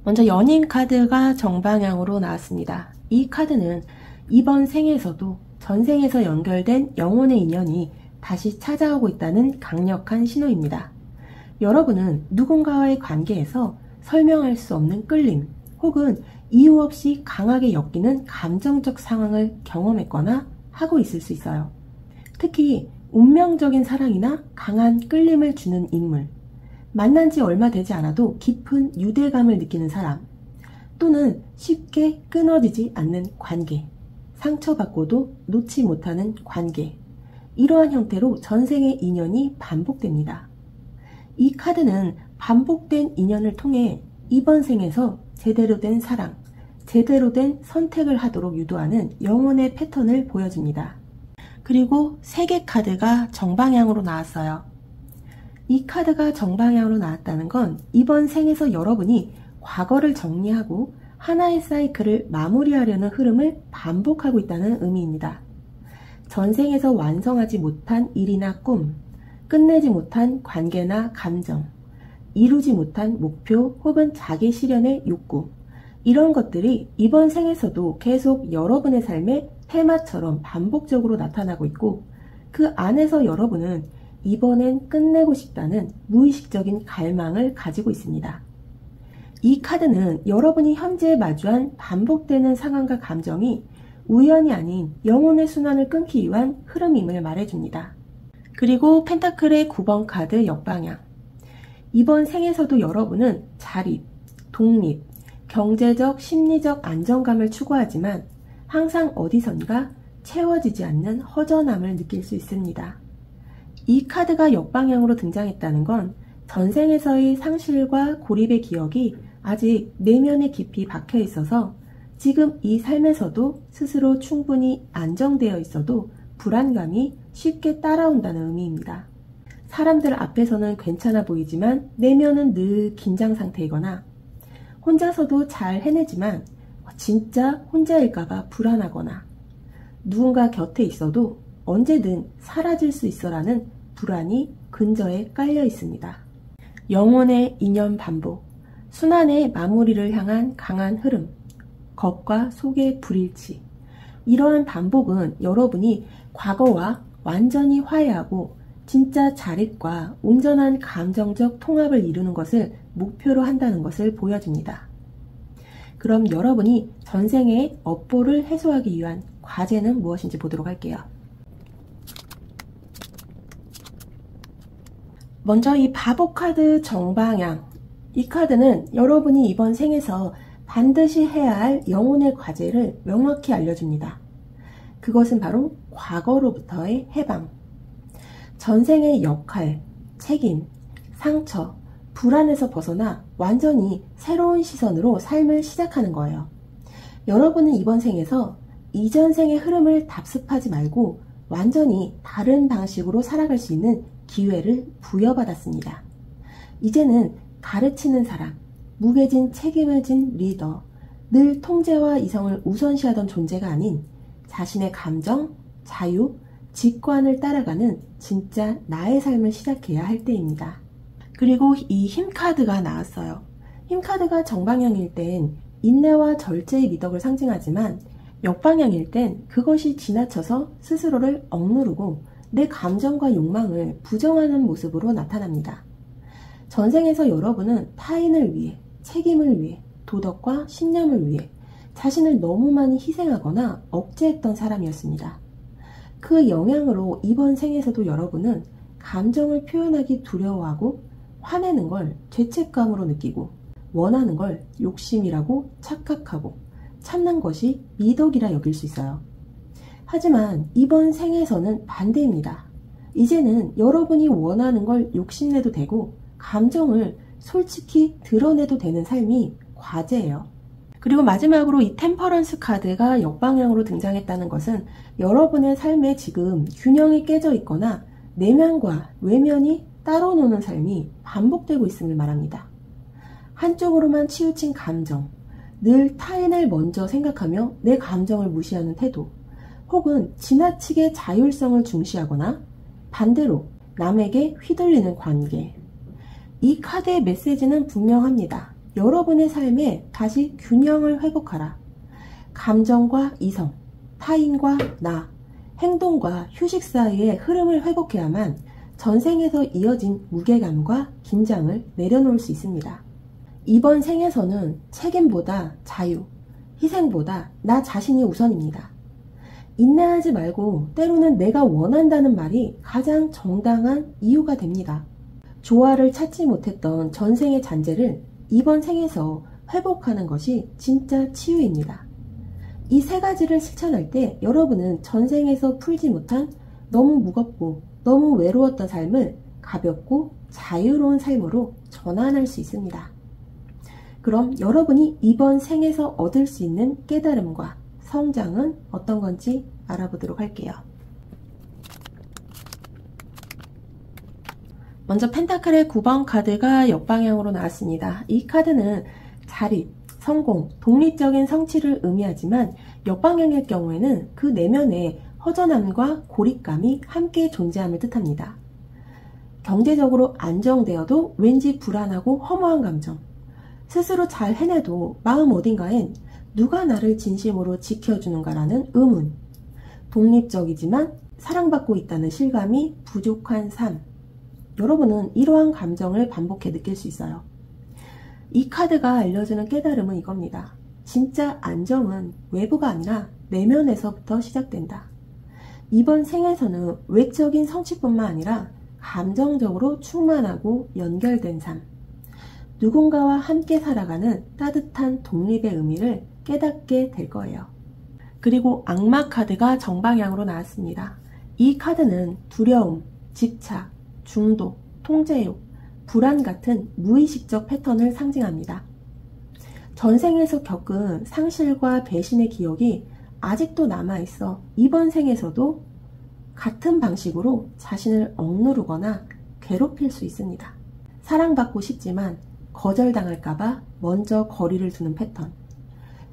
Speaker 1: 먼저 연인 카드가 정방향으로 나왔습니다. 이 카드는 이번 생에서도 전생에서 연결된 영혼의 인연이 다시 찾아오고 있다는 강력한 신호입니다. 여러분은 누군가와의 관계에서 설명할 수 없는 끌림 혹은 이유 없이 강하게 엮이는 감정적 상황을 경험했거나 하고 있을 수 있어요. 특히 운명적인 사랑이나 강한 끌림을 주는 인물, 만난 지 얼마 되지 않아도 깊은 유대감을 느끼는 사람, 또는 쉽게 끊어지지 않는 관계, 상처받고도 놓지 못하는 관계, 이러한 형태로 전생의 인연이 반복됩니다. 이 카드는 반복된 인연을 통해 이번 생에서 제대로 된 사랑, 제대로 된 선택을 하도록 유도하는 영혼의 패턴을 보여줍니다. 그리고 3개 카드가 정방향으로 나왔어요. 이 카드가 정방향으로 나왔다는 건 이번 생에서 여러분이 과거를 정리하고 하나의 사이클을 마무리하려는 흐름을 반복하고 있다는 의미입니다. 전생에서 완성하지 못한 일이나 꿈, 끝내지 못한 관계나 감정, 이루지 못한 목표 혹은 자기 실현의 욕구, 이런 것들이 이번 생에서도 계속 여러분의 삶의 테마처럼 반복적으로 나타나고 있고 그 안에서 여러분은 이번엔 끝내고 싶다는 무의식적인 갈망을 가지고 있습니다. 이 카드는 여러분이 현재 마주한 반복되는 상황과 감정이 우연이 아닌 영혼의 순환을 끊기 위한 흐름임을 말해줍니다. 그리고 펜타클의 9번 카드 역방향. 이번 생에서도 여러분은 자립, 독립, 경제적, 심리적 안정감을 추구하지만 항상 어디선가 채워지지 않는 허전함을 느낄 수 있습니다. 이 카드가 역방향으로 등장했다는 건 전생에서의 상실과 고립의 기억이 아직 내면에 깊이 박혀 있어서 지금 이 삶에서도 스스로 충분히 안정되어 있어도 불안감이 쉽게 따라온다는 의미입니다. 사람들 앞에서는 괜찮아 보이지만 내면은 늘 긴장 상태이거나 혼자서도 잘 해내지만 진짜 혼자일까봐 불안하거나 누군가 곁에 있어도 언제든 사라질 수 있어라는 불안이 근저에 깔려 있습니다. 영혼의 인연 반복, 순환의 마무리를 향한 강한 흐름, 겉과 속의 불일치. 이러한 반복은 여러분이 과거와 완전히 화해하고 진짜 자립과 온전한 감정적 통합을 이루는 것을 목표로 한다는 것을 보여줍니다. 그럼 여러분이 전생의 업보를 해소하기 위한 과제는 무엇인지 보도록 할게요. 먼저 이 바보 카드 정방향. 이 카드는 여러분이 이번 생에서 반드시 해야 할 영혼의 과제를 명확히 알려줍니다. 그것은 바로 과거로부터의 해방. 전생의 역할, 책임, 상처, 불안에서 벗어나 완전히 새로운 시선으로 삶을 시작하는 거예요. 여러분은 이번 생에서 이전 생의 흐름을 답습하지 말고 완전히 다른 방식으로 살아갈 수 있는 기회를 부여받았습니다. 이제는 가르치는 사람, 무게진 책임을 진 리더, 늘 통제와 이성을 우선시하던 존재가 아닌 자신의 감정, 자유, 직관을 따라가는 진짜 나의 삶을 시작해야 할 때입니다. 그리고 이 힘카드가 나왔어요. 힘카드가 정방향일 땐 인내와 절제의 미덕을 상징하지만 역방향일 땐 그것이 지나쳐서 스스로를 억누르고 내 감정과 욕망을 부정하는 모습으로 나타납니다. 전생에서 여러분은 타인을 위해, 책임을 위해, 도덕과 신념을 위해 자신을 너무 많이 희생하거나 억제했던 사람이었습니다. 그 영향으로 이번 생에서도 여러분은 감정을 표현하기 두려워하고 화내는 걸 죄책감으로 느끼고 원하는 걸 욕심이라고 착각하고 참는 것이 미덕이라 여길 수 있어요. 하지만 이번 생에서는 반대입니다. 이제는 여러분이 원하는 걸 욕심내도 되고 감정을 솔직히 드러내도 되는 삶이 과제예요. 그리고 마지막으로 이 템퍼런스 카드가 역방향으로 등장했다는 것은 여러분의 삶에 지금 균형이 깨져 있거나 내면과 외면이 따로 노는 삶이 반복되고 있음을 말합니다. 한쪽으로만 치우친 감정, 늘 타인을 먼저 생각하며 내 감정을 무시하는 태도, 혹은 지나치게 자율성을 중시하거나 반대로 남에게 휘둘리는 관계. 이 카드의 메시지는 분명합니다. 여러분의 삶에 다시 균형을 회복하라. 감정과 이성, 타인과 나, 행동과 휴식 사이의 흐름을 회복해야만 전생에서 이어진 무게감과 긴장을 내려놓을 수 있습니다. 이번 생에서는 책임보다 자유, 희생보다 나 자신이 우선입니다. 인내하지 말고 때로는 내가 원한다는 말이 가장 정당한 이유가 됩니다. 조화를 찾지 못했던 전생의 잔재를 이번 생에서 회복하는 것이 진짜 치유입니다. 이 세 가지를 실천할 때 여러분은 전생에서 풀지 못한 너무 무겁고 너무 외로웠던 삶을 가볍고 자유로운 삶으로 전환할 수 있습니다. 그럼 여러분이 이번 생에서 얻을 수 있는 깨달음과 성장은 어떤 건지 알아보도록 할게요. 먼저 펜타클의 9번 카드가 역방향으로 나왔습니다. 이 카드는 자립, 성공, 독립적인 성취를 의미하지만 역방향일 경우에는 그 내면에 허전함과 고립감이 함께 존재함을 뜻합니다. 경제적으로 안정되어도 왠지 불안하고 허무한 감정, 스스로 잘 해내도 마음 어딘가엔 누가 나를 진심으로 지켜주는가라는 의문, 독립적이지만 사랑받고 있다는 실감이 부족한 삶. 여러분은 이러한 감정을 반복해 느낄 수 있어요. 이 카드가 알려주는 깨달음은 이겁니다. 진짜 안정은 외부가 아니라 내면에서부터 시작된다. 이번 생에서는 외적인 성취뿐만 아니라 감정적으로 충만하고 연결된 삶. 누군가와 함께 살아가는 따뜻한 독립의 의미를 깨닫게 될 거예요. 그리고 악마 카드가 정방향으로 나왔습니다. 이 카드는 두려움, 집착, 중독, 통제욕, 불안 같은 무의식적 패턴을 상징합니다. 전생에서 겪은 상실과 배신의 기억이 아직도 남아있어 이번 생에서도 같은 방식으로 자신을 억누르거나 괴롭힐 수 있습니다. 사랑받고 싶지만 거절당할까봐 먼저 거리를 두는 패턴,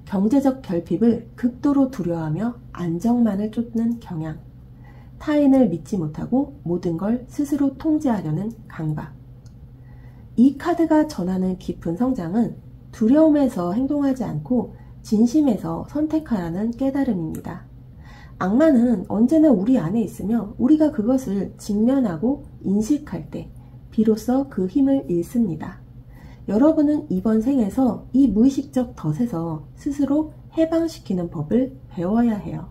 Speaker 1: 경제적 결핍을 극도로 두려워하며 안정만을 쫓는 경향, 타인을 믿지 못하고 모든 걸 스스로 통제하려는 강박. 이 카드가 전하는 깊은 성장은 두려움에서 행동하지 않고 진심에서 선택하라는 깨달음입니다. 악마는 언제나 우리 안에 있으며 우리가 그것을 직면하고 인식할 때 비로소 그 힘을 잃습니다. 여러분은 이번 생에서 이 무의식적 덫에서 스스로 해방시키는 법을 배워야 해요.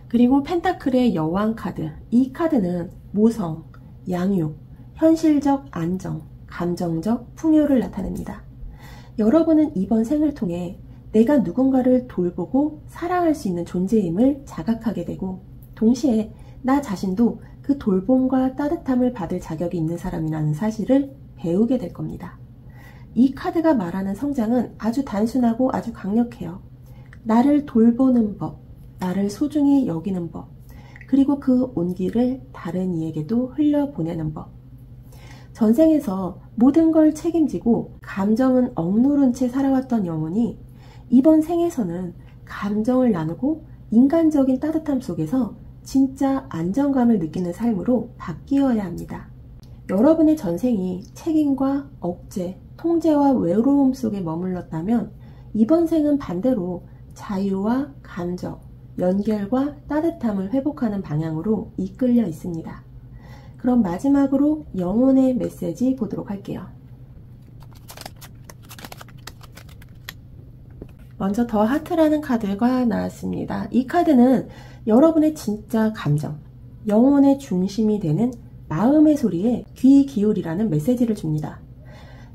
Speaker 1: 그리고 펜타클의 여왕 카드. 이 카드는 모성, 양육, 현실적 안정, 감정적 풍요를 나타냅니다. 여러분은 이번 생을 통해 내가 누군가를 돌보고 사랑할 수 있는 존재임을 자각하게 되고, 동시에 나 자신도 그 돌봄과 따뜻함을 받을 자격이 있는 사람이라는 사실을 배우게 될 겁니다. 이 카드가 말하는 성장은 아주 단순하고 아주 강력해요. 나를 돌보는 법, 나를 소중히 여기는 법, 그리고 그 온기를 다른 이에게도 흘려보내는 법. 전생에서 모든 걸 책임지고 감정은 억누른 채 살아왔던 영혼이 이번 생에서는 감정을 나누고 인간적인 따뜻함 속에서 진짜 안정감을 느끼는 삶으로 바뀌어야 합니다. 여러분의 전생이 책임과 억제, 통제와 외로움 속에 머물렀다면 이번 생은 반대로 자유와 감정, 연결과 따뜻함을 회복하는 방향으로 이끌려 있습니다. 그럼 마지막으로 영혼의 메시지 보도록 할게요. 먼저 더 하트라는 카드가 나왔습니다. 이 카드는 여러분의 진짜 감정, 영혼의 중심이 되는 마음의 소리에 귀 기울이라는 메시지를 줍니다.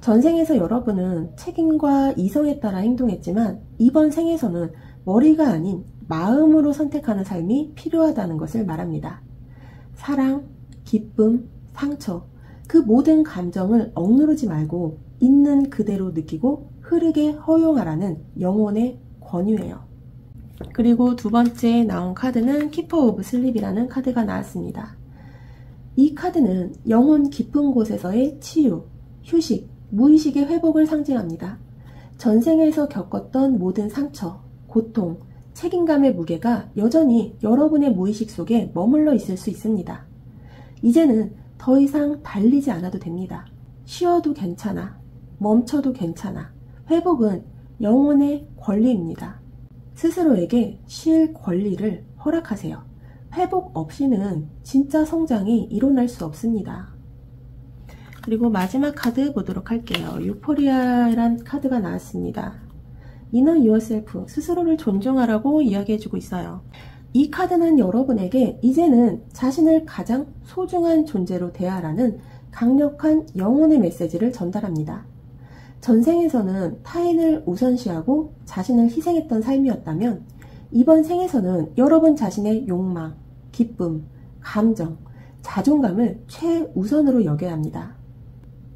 Speaker 1: 전생에서 여러분은 책임과 이성에 따라 행동했지만 이번 생에서는 머리가 아닌 마음으로 선택하는 삶이 필요하다는 것을 말합니다. 사랑, 기쁨, 상처, 그 모든 감정을 억누르지 말고 있는 그대로 느끼고 흐르게 허용하라는 영혼의 권유예요. 그리고 두 번째 나온 카드는 키퍼 오브 슬립이라는 카드가 나왔습니다. 이 카드는 영혼 깊은 곳에서의 치유, 휴식, 무의식의 회복을 상징합니다. 전생에서 겪었던 모든 상처, 고통, 책임감의 무게가 여전히 여러분의 무의식 속에 머물러 있을 수 있습니다. 이제는 더 이상 달리지 않아도 됩니다. 쉬어도 괜찮아. 멈춰도 괜찮아. 회복은 영혼의 권리입니다. 스스로에게 쉴 권리를 허락하세요. 회복 없이는 진짜 성장이 일어날 수 없습니다. 그리고 마지막 카드 보도록 할게요. 유포리아란 카드가 나왔습니다. Inner yourself, 스스로를 존중하라고 이야기해주고 있어요. 이 카드는 여러분에게 이제는 자신을 가장 소중한 존재로 대하라는 강력한 영혼의 메시지를 전달합니다. 전생에서는 타인을 우선시하고 자신을 희생했던 삶이었다면 이번 생에서는 여러분 자신의 욕망, 기쁨, 감정, 자존감을 최우선으로 여겨야 합니다.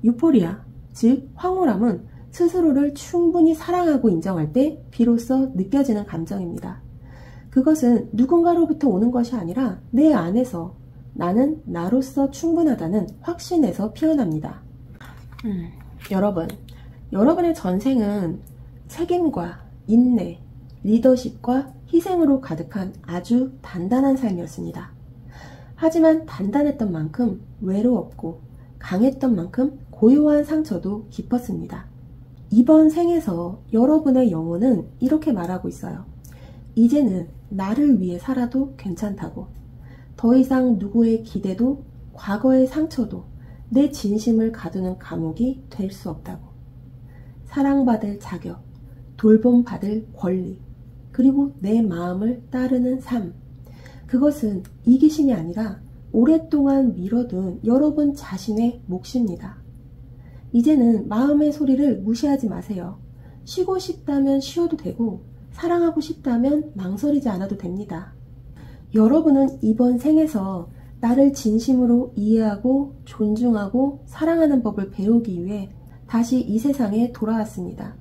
Speaker 1: 유포리아, 즉 황홀함은 스스로를 충분히 사랑하고 인정할 때 비로소 느껴지는 감정입니다. 그것은 누군가로부터 오는 것이 아니라 내 안에서 나는 나로서 충분하다는 확신에서 피어납니다. 여러분의 전생은 책임과 인내, 리더십과 희생으로 가득한 아주 단단한 삶이었습니다. 하지만 단단했던 만큼 외로웠고 강했던 만큼 고요한 상처도 깊었습니다. 이번 생에서 여러분의 영혼은 이렇게 말하고 있어요. 이제는 나를 위해 살아도 괜찮다고. 더 이상 누구의 기대도 과거의 상처도 내 진심을 가두는 감옥이 될 수 없다고. 사랑받을 자격, 돌봄받을 권리, 그리고 내 마음을 따르는 삶. 그것은 이기심이 아니라 오랫동안 미뤄둔 여러분 자신의 몫입니다. 이제는 마음의 소리를 무시하지 마세요. 쉬고 싶다면 쉬어도 되고 사랑하고 싶다면 망설이지 않아도 됩니다. 여러분은 이번 생에서 나를 진심으로 이해하고 존중하고 사랑하는 법을 배우기 위해 다시 이 세상에 돌아왔습니다.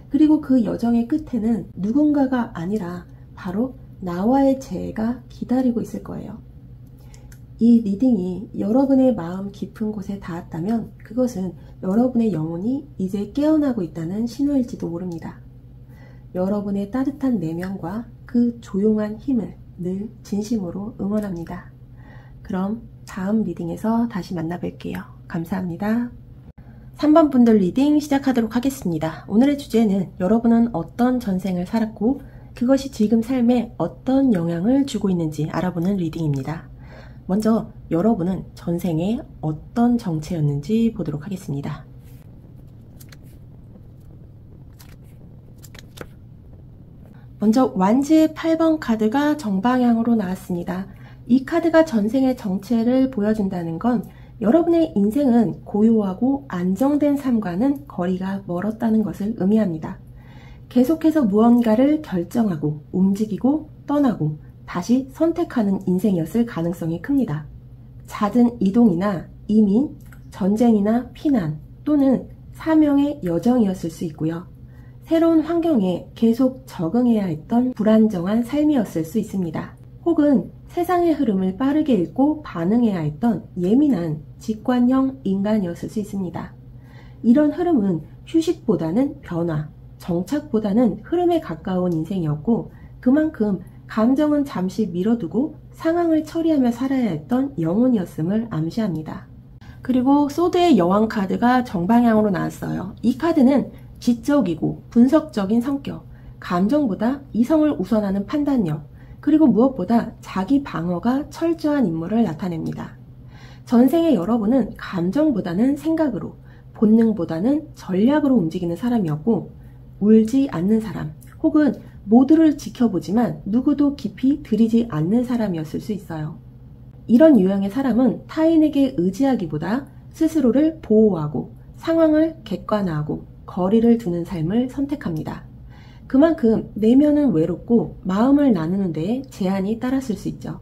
Speaker 1: 그리고 그 여정의 끝에는 누군가가 아니라 바로 나와의 재해가 기다리고 있을 거예요. 이 리딩이 여러분의 마음 깊은 곳에 닿았다면 그것은 여러분의 영혼이 이제 깨어나고 있다는 신호일지도 모릅니다. 여러분의 따뜻한 내면과 그 조용한 힘을 늘 진심으로 응원합니다. 그럼 다음 리딩에서 다시 만나뵐게요. 감사합니다. 3번 분들 리딩 시작하도록 하겠습니다. 오늘의 주제는 여러분은 어떤 전생을 살았고 그것이 지금 삶에 어떤 영향을 주고 있는지 알아보는 리딩입니다. 먼저 여러분은 전생에 어떤 정체였는지 보도록 하겠습니다. 먼저 완지의 8번 카드가 정방향으로 나왔습니다. 이 카드가 전생의 정체를 보여준다는 건 여러분의 인생은 고요하고 안정된 삶과는 거리가 멀었다는 것을 의미합니다. 계속해서 무언가를 결정하고 움직이고 떠나고 다시 선택하는 인생이었을 가능성이 큽니다. 잦은 이동이나 이민, 전쟁이나 피난 또는 사명의 여정이었을 수 있고요. 새로운 환경에 계속 적응해야 했던 불안정한 삶이었을 수 있습니다. 혹은 세상의 흐름을 빠르게 읽고 반응해야 했던 예민한 직관형 인간이었을 수 있습니다. 이런 흐름은 휴식보다는 변화, 정착보다는 흐름에 가까운 인생이었고 그만큼 감정은 잠시 미뤄두고 상황을 처리하며 살아야 했던 영혼이었음을 암시합니다. 그리고 소드의 여왕 카드가 정방향으로 나왔어요. 이 카드는 지적이고 분석적인 성격, 감정보다 이성을 우선하는 판단력, 그리고 무엇보다 자기 방어가 철저한 인물을 나타냅니다. 전생의 여러분은 감정보다는 생각으로, 본능보다는 전략으로 움직이는 사람이었고 울지 않는 사람, 혹은 모두를 지켜보지만 누구도 깊이 들이지 않는 사람이었을 수 있어요. 이런 유형의 사람은 타인에게 의지하기보다 스스로를 보호하고 상황을 객관화하고 거리를 두는 삶을 선택합니다. 그만큼 내면은 외롭고 마음을 나누는 데에 제한이 따랐을 수 있죠.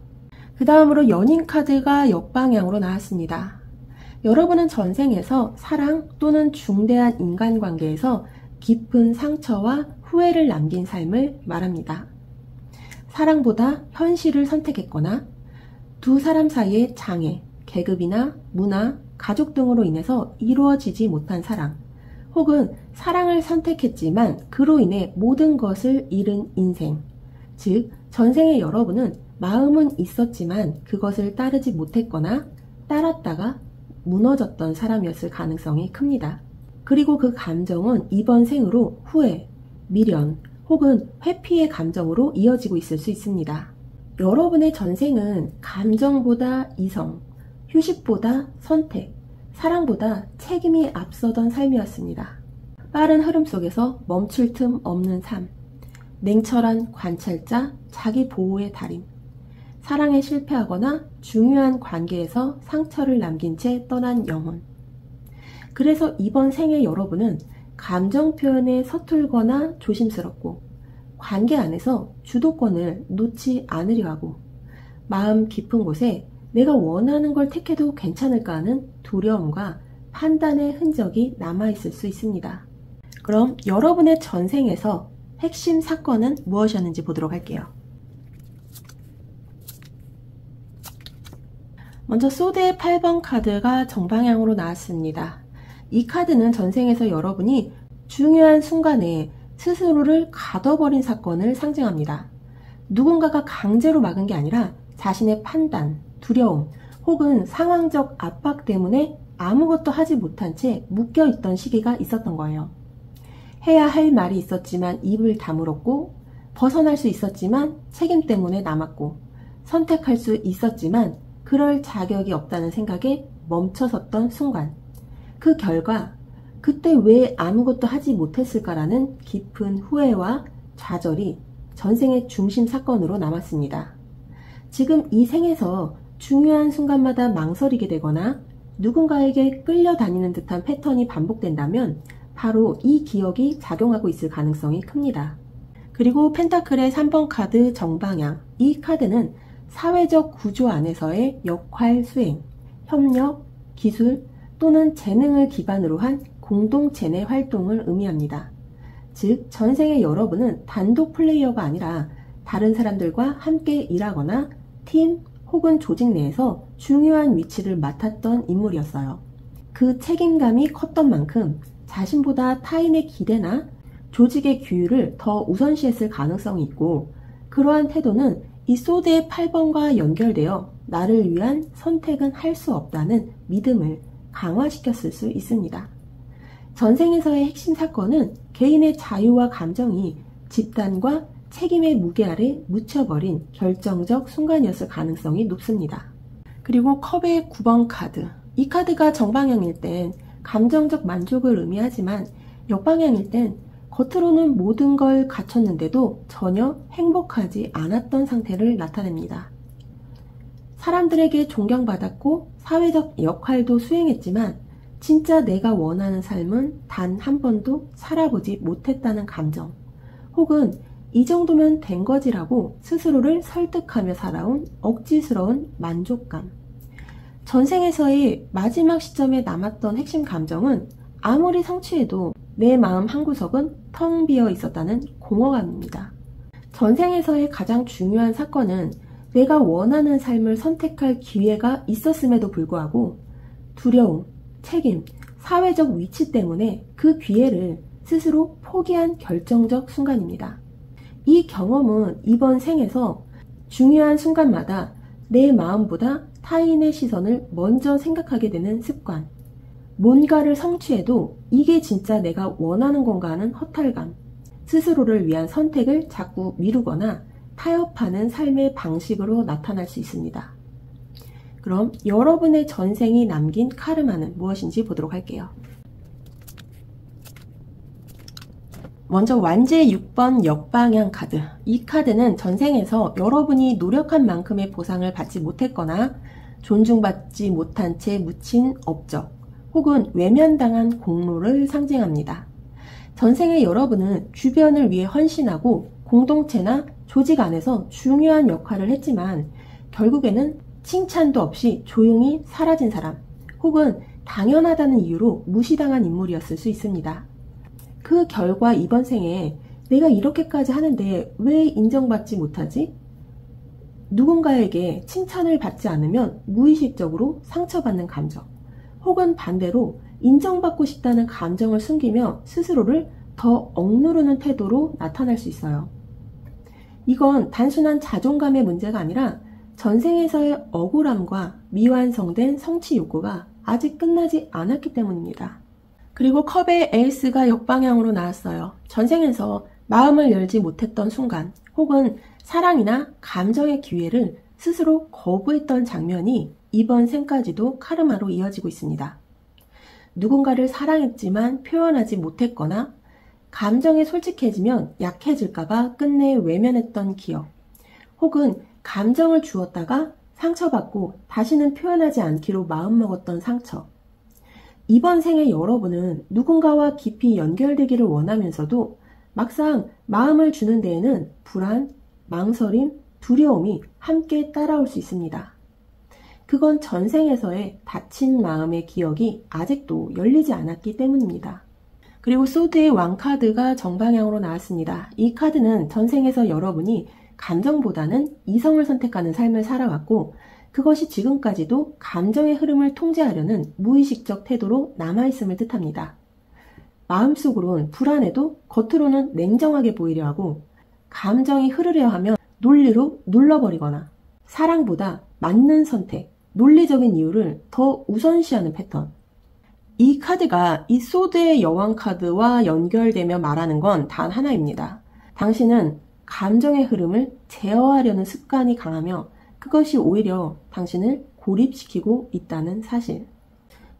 Speaker 1: 그 다음으로 연인 카드가 역방향으로 나왔습니다. 여러분은 전생에서 사랑 또는 중대한 인간관계에서 깊은 상처와 후회를 남긴 삶을 말합니다. 사랑보다 현실을 선택했거나 두 사람 사이의 장애, 계급이나 문화, 가족 등으로 인해서 이루어지지 못한 사랑, 혹은 사랑을 선택했지만 그로 인해 모든 것을 잃은 인생, 즉 전생의 여러분은 마음은 있었지만 그것을 따르지 못했거나 따랐다가 무너졌던 사람이었을 가능성이 큽니다. 그리고 그 감정은 이번 생으로 후회, 미련 혹은 회피의 감정으로 이어지고 있을 수 있습니다. 여러분의 전생은 감정보다 이성, 휴식보다 선택, 사랑보다 책임이 앞서던 삶이었습니다. 빠른 흐름 속에서 멈출 틈 없는 삶, 냉철한 관찰자, 자기 보호의 달인, 사랑에 실패하거나 중요한 관계에서 상처를 남긴 채 떠난 영혼. 그래서 이번 생의 여러분은 감정 표현에 서툴거나 조심스럽고 관계 안에서 주도권을 놓지 않으려 하고 마음 깊은 곳에 내가 원하는 걸 택해도 괜찮을까 하는 두려움과 판단의 흔적이 남아있을 수 있습니다. 그럼 여러분의 전생에서 핵심 사건은 무엇이었는지 보도록 할게요. 먼저 소드의 8번 카드가 정방향으로 나왔습니다. 이 카드는 전생에서 여러분이 중요한 순간에 스스로를 가둬버린 사건을 상징합니다. 누군가가 강제로 막은 게 아니라 자신의 판단, 두려움 혹은 상황적 압박 때문에 아무것도 하지 못한 채 묶여있던 시기가 있었던 거예요. 해야 할 말이 있었지만 입을 다물었고, 벗어날 수 있었지만 책임 때문에 남았고, 선택할 수 있었지만 그럴 자격이 없다는 생각에 멈춰섰던 순간, 그 결과 그때 왜 아무것도 하지 못했을까라는 깊은 후회와 좌절이 전생의 중심 사건으로 남았습니다. 지금 이 생에서 중요한 순간마다 망설이게 되거나 누군가에게 끌려다니는 듯한 패턴이 반복된다면 바로 이 기억이 작용하고 있을 가능성이 큽니다. 그리고 펜타클의 3번 카드 정방향, 이 카드는 사회적 구조 안에서의 역할 수행, 협력, 기술 또는 재능을 기반으로 한 공동체 내 활동을 의미합니다. 즉 전생의 여러분은 단독 플레이어가 아니라 다른 사람들과 함께 일하거나 팀 혹은 조직 내에서 중요한 위치를 맡았던 인물이었어요. 그 책임감이 컸던 만큼 자신보다 타인의 기대나 조직의 규율을 더 우선시했을 가능성이 있고, 그러한 태도는 이 소드의 8번과 연결되어 나를 위한 선택은 할 수 없다는 믿음을 강화시켰을 수 있습니다. 전생에서의 핵심 사건은 개인의 자유와 감정이 집단과 책임의 무게 아래 묻혀버린 결정적 순간이었을 가능성이 높습니다. 그리고 컵의 9번 카드, 이 카드가 정방향일 땐 감정적 만족을 의미하지만 역방향일 땐 겉으로는 모든 걸 갖췄는데도 전혀 행복하지 않았던 상태를 나타냅니다. 사람들에게 존경받았고 사회적 역할도 수행했지만 진짜 내가 원하는 삶은 단 한 번도 살아보지 못했다는 감정, 혹은 이 정도면 된 거지라고 스스로를 설득하며 살아온 억지스러운 만족감. 전생에서의 마지막 시점에 남았던 핵심 감정은 아무리 성취해도 내 마음 한구석은 텅 비어 있었다는 공허감입니다. 전생에서의 가장 중요한 사건은 내가 원하는 삶을 선택할 기회가 있었음에도 불구하고 두려움, 책임, 사회적 위치 때문에 그 기회를 스스로 포기한 결정적 순간입니다. 이 경험은 이번 생에서 중요한 순간마다 내 마음보다 타인의 시선을 먼저 생각하게 되는 습관, 뭔가를 성취해도 이게 진짜 내가 원하는 건가 하는 허탈감, 스스로를 위한 선택을 자꾸 미루거나 타협하는 삶의 방식으로 나타날 수 있습니다. 그럼 여러분의 전생이 남긴 카르마는 무엇인지 보도록 할게요. 먼저 완제 6번 역방향 카드. 이 카드는 전생에서 여러분이 노력한 만큼의 보상을 받지 못했거나 존중받지 못한 채 묻힌 업적 혹은 외면당한 공로를 상징합니다. 전생의 여러분은 주변을 위해 헌신하고 공동체나 조직 안에서 중요한 역할을 했지만 결국에는 칭찬도 없이 조용히 사라진 사람 혹은 당연하다는 이유로 무시당한 인물이었을 수 있습니다. 그 결과 이번 생에 내가 이렇게까지 하는데 왜 인정받지 못하지? 누군가에게 칭찬을 받지 않으면 무의식적으로 상처받는 감정, 혹은 반대로 인정받고 싶다는 감정을 숨기며 스스로를 더 억누르는 태도로 나타날 수 있어요. 이건 단순한 자존감의 문제가 아니라 전생에서의 억울함과 미완성된 성취 욕구가 아직 끝나지 않았기 때문입니다. 그리고 컵의 에이스가 역방향으로 나왔어요. 전생에서 마음을 열지 못했던 순간 혹은 사랑이나 감정의 기회를 스스로 거부했던 장면이 이번 생까지도 카르마로 이어지고 있습니다. 누군가를 사랑했지만 표현하지 못했거나 감정에 솔직해지면 약해질까봐 끝내 외면했던 기억, 혹은 감정을 주었다가 상처받고 다시는 표현하지 않기로 마음먹었던 상처. 이번 생의 여러분은 누군가와 깊이 연결되기를 원하면서도 막상 마음을 주는 데에는 불안, 망설임, 두려움이 함께 따라올 수 있습니다. 그건 전생에서의 다친 마음의 기억이 아직도 열리지 않았기 때문입니다. 그리고 소드의 왕카드가 정방향으로 나왔습니다. 이 카드는 전생에서 여러분이 감정보다는 이성을 선택하는 삶을 살아왔고 그것이 지금까지도 감정의 흐름을 통제하려는 무의식적 태도로 남아있음을 뜻합니다. 마음속으론 불안해도 겉으로는 냉정하게 보이려 하고 감정이 흐르려 하면 논리로 눌러버리거나 사랑보다 맞는 선택, 논리적인 이유를 더 우선시하는 패턴. 이 카드가 이 소드의 여왕 카드와 연결되며 말하는 건 단 하나입니다. 당신은 감정의 흐름을 제어하려는 습관이 강하며 그것이 오히려 당신을 고립시키고 있다는 사실.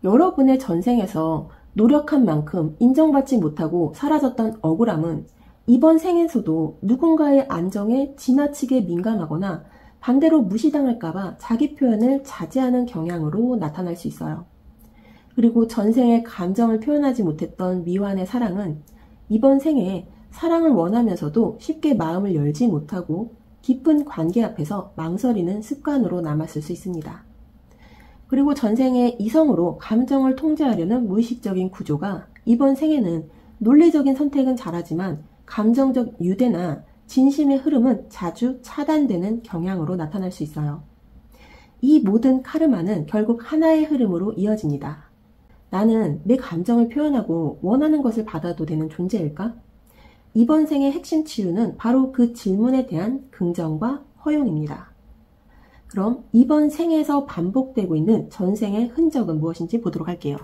Speaker 1: 여러분의 전생에서 노력한 만큼 인정받지 못하고 사라졌던 억울함은 이번 생에서도 누군가의 안정에 지나치게 민감하거나 반대로 무시당할까봐 자기 표현을 자제하는 경향으로 나타날 수 있어요. 그리고 전생에 감정을 표현하지 못했던 미완의 사랑은 이번 생에 사랑을 원하면서도 쉽게 마음을 열지 못하고 깊은 관계 앞에서 망설이는 습관으로 남았을 수 있습니다. 그리고 전생에 이성으로 감정을 통제하려는 무의식적인 구조가 이번 생에는 논리적인 선택은 잘하지만 감정적 유대나 진심의 흐름은 자주 차단되는 경향으로 나타날 수 있어요. 이 모든 카르마는 결국 하나의 흐름으로 이어집니다. 나는 내 감정을 표현하고 원하는 것을 받아도 되는 존재일까? 이번 생의 핵심 치유는 바로 그 질문에 대한 긍정과 허용입니다. 그럼 이번 생에서 반복되고 있는 전생의 흔적은 무엇인지 보도록 할게요.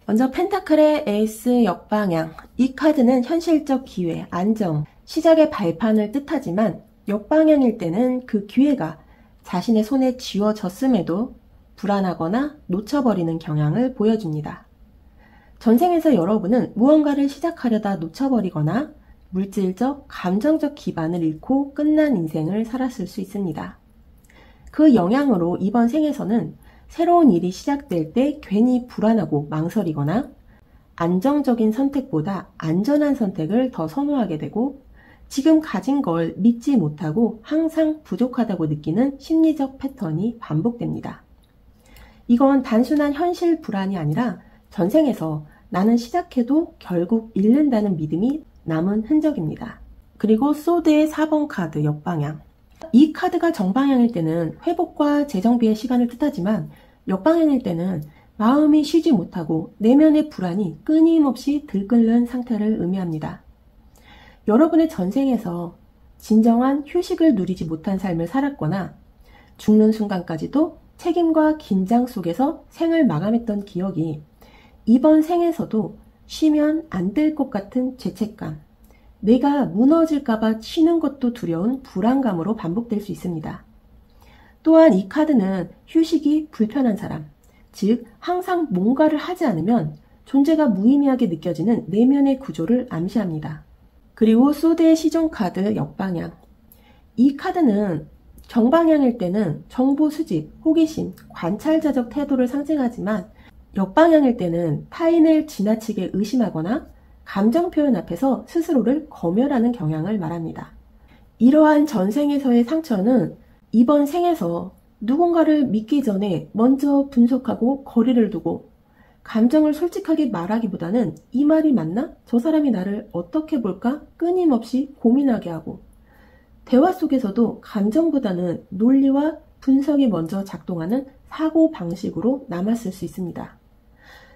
Speaker 1: 먼저 펜타클의 에이스 역방향. 이 카드는 현실적 기회, 안정, 시작의 발판을 뜻하지만 역방향일 때는 그 기회가 자신의 손에 쥐어졌음에도 불안하거나 놓쳐버리는 경향을 보여줍니다. 전생에서 여러분은 무언가를 시작하려다 놓쳐버리거나 물질적, 감정적 기반을 잃고 끝난 인생을 살았을 수 있습니다. 그 영향으로 이번 생에서는 새로운 일이 시작될 때 괜히 불안하고 망설이거나 안정적인 선택보다 안전한 선택을 더 선호하게 되고 지금 가진 걸 믿지 못하고 항상 부족하다고 느끼는 심리적 패턴이 반복됩니다. 이건 단순한 현실 불안이 아니라 전생에서 나는 시작해도 결국 잃는다는 믿음이 남은 흔적입니다. 그리고 소드의 4번 카드 역방향. 이 카드가 정방향일 때는 회복과 재정비의 시간을 뜻하지만 역방향일 때는 마음이 쉬지 못하고 내면의 불안이 끊임없이 들끓는 상태를 의미합니다. 여러분의 전생에서 진정한 휴식을 누리지 못한 삶을 살았거나 죽는 순간까지도 책임과 긴장 속에서 생을 마감했던 기억이 이번 생에서도 쉬면 안 될 것 같은 죄책감, 내가 무너질까봐 쉬는 것도 두려운 불안감으로 반복될 수 있습니다. 또한 이 카드는 휴식이 불편한 사람, 즉 항상 뭔가를 하지 않으면 존재가 무의미하게 느껴지는 내면의 구조를 암시합니다. 그리고 소드의 시종 카드 역방향. 이 카드는 정방향일 때는 정보 수집, 호기심, 관찰자적 태도를 상징하지만 역방향일 때는 타인을 지나치게 의심하거나 감정 표현 앞에서 스스로를 검열하는 경향을 말합니다. 이러한 전생에서의 상처는 이번 생에서 누군가를 믿기 전에 먼저 분석하고 거리를 두고 감정을 솔직하게 말하기보다는 이 말이 맞나? 저 사람이 나를 어떻게 볼까? 끊임없이 고민하게 하고 대화 속에서도 감정보다는 논리와 분석이 먼저 작동하는 사고 방식으로 남았을 수 있습니다.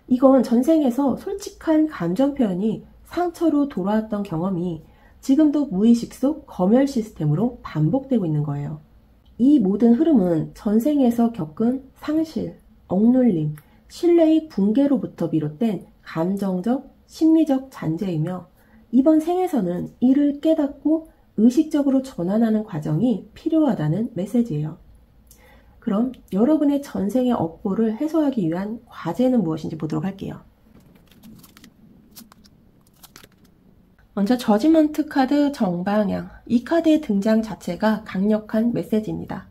Speaker 1: 이건 전생에서 솔직한 감정 표현이 상처로 돌아왔던 경험이 지금도 무의식 속 검열 시스템으로 반복되고 있는 거예요. 이 모든 흐름은 전생에서 겪은 상실, 억눌림, 신뢰의 붕괴로부터 비롯된 감정적, 심리적 잔재이며 이번 생에서는 이를 깨닫고 의식적으로 전환하는 과정이 필요하다는 메시지예요. 그럼 여러분의 전생의 업보를 해소하기 위한 과제는 무엇인지 보도록 할게요. 먼저 저지먼트 카드 정방향. 이 카드의 등장 자체가 강력한 메시지입니다.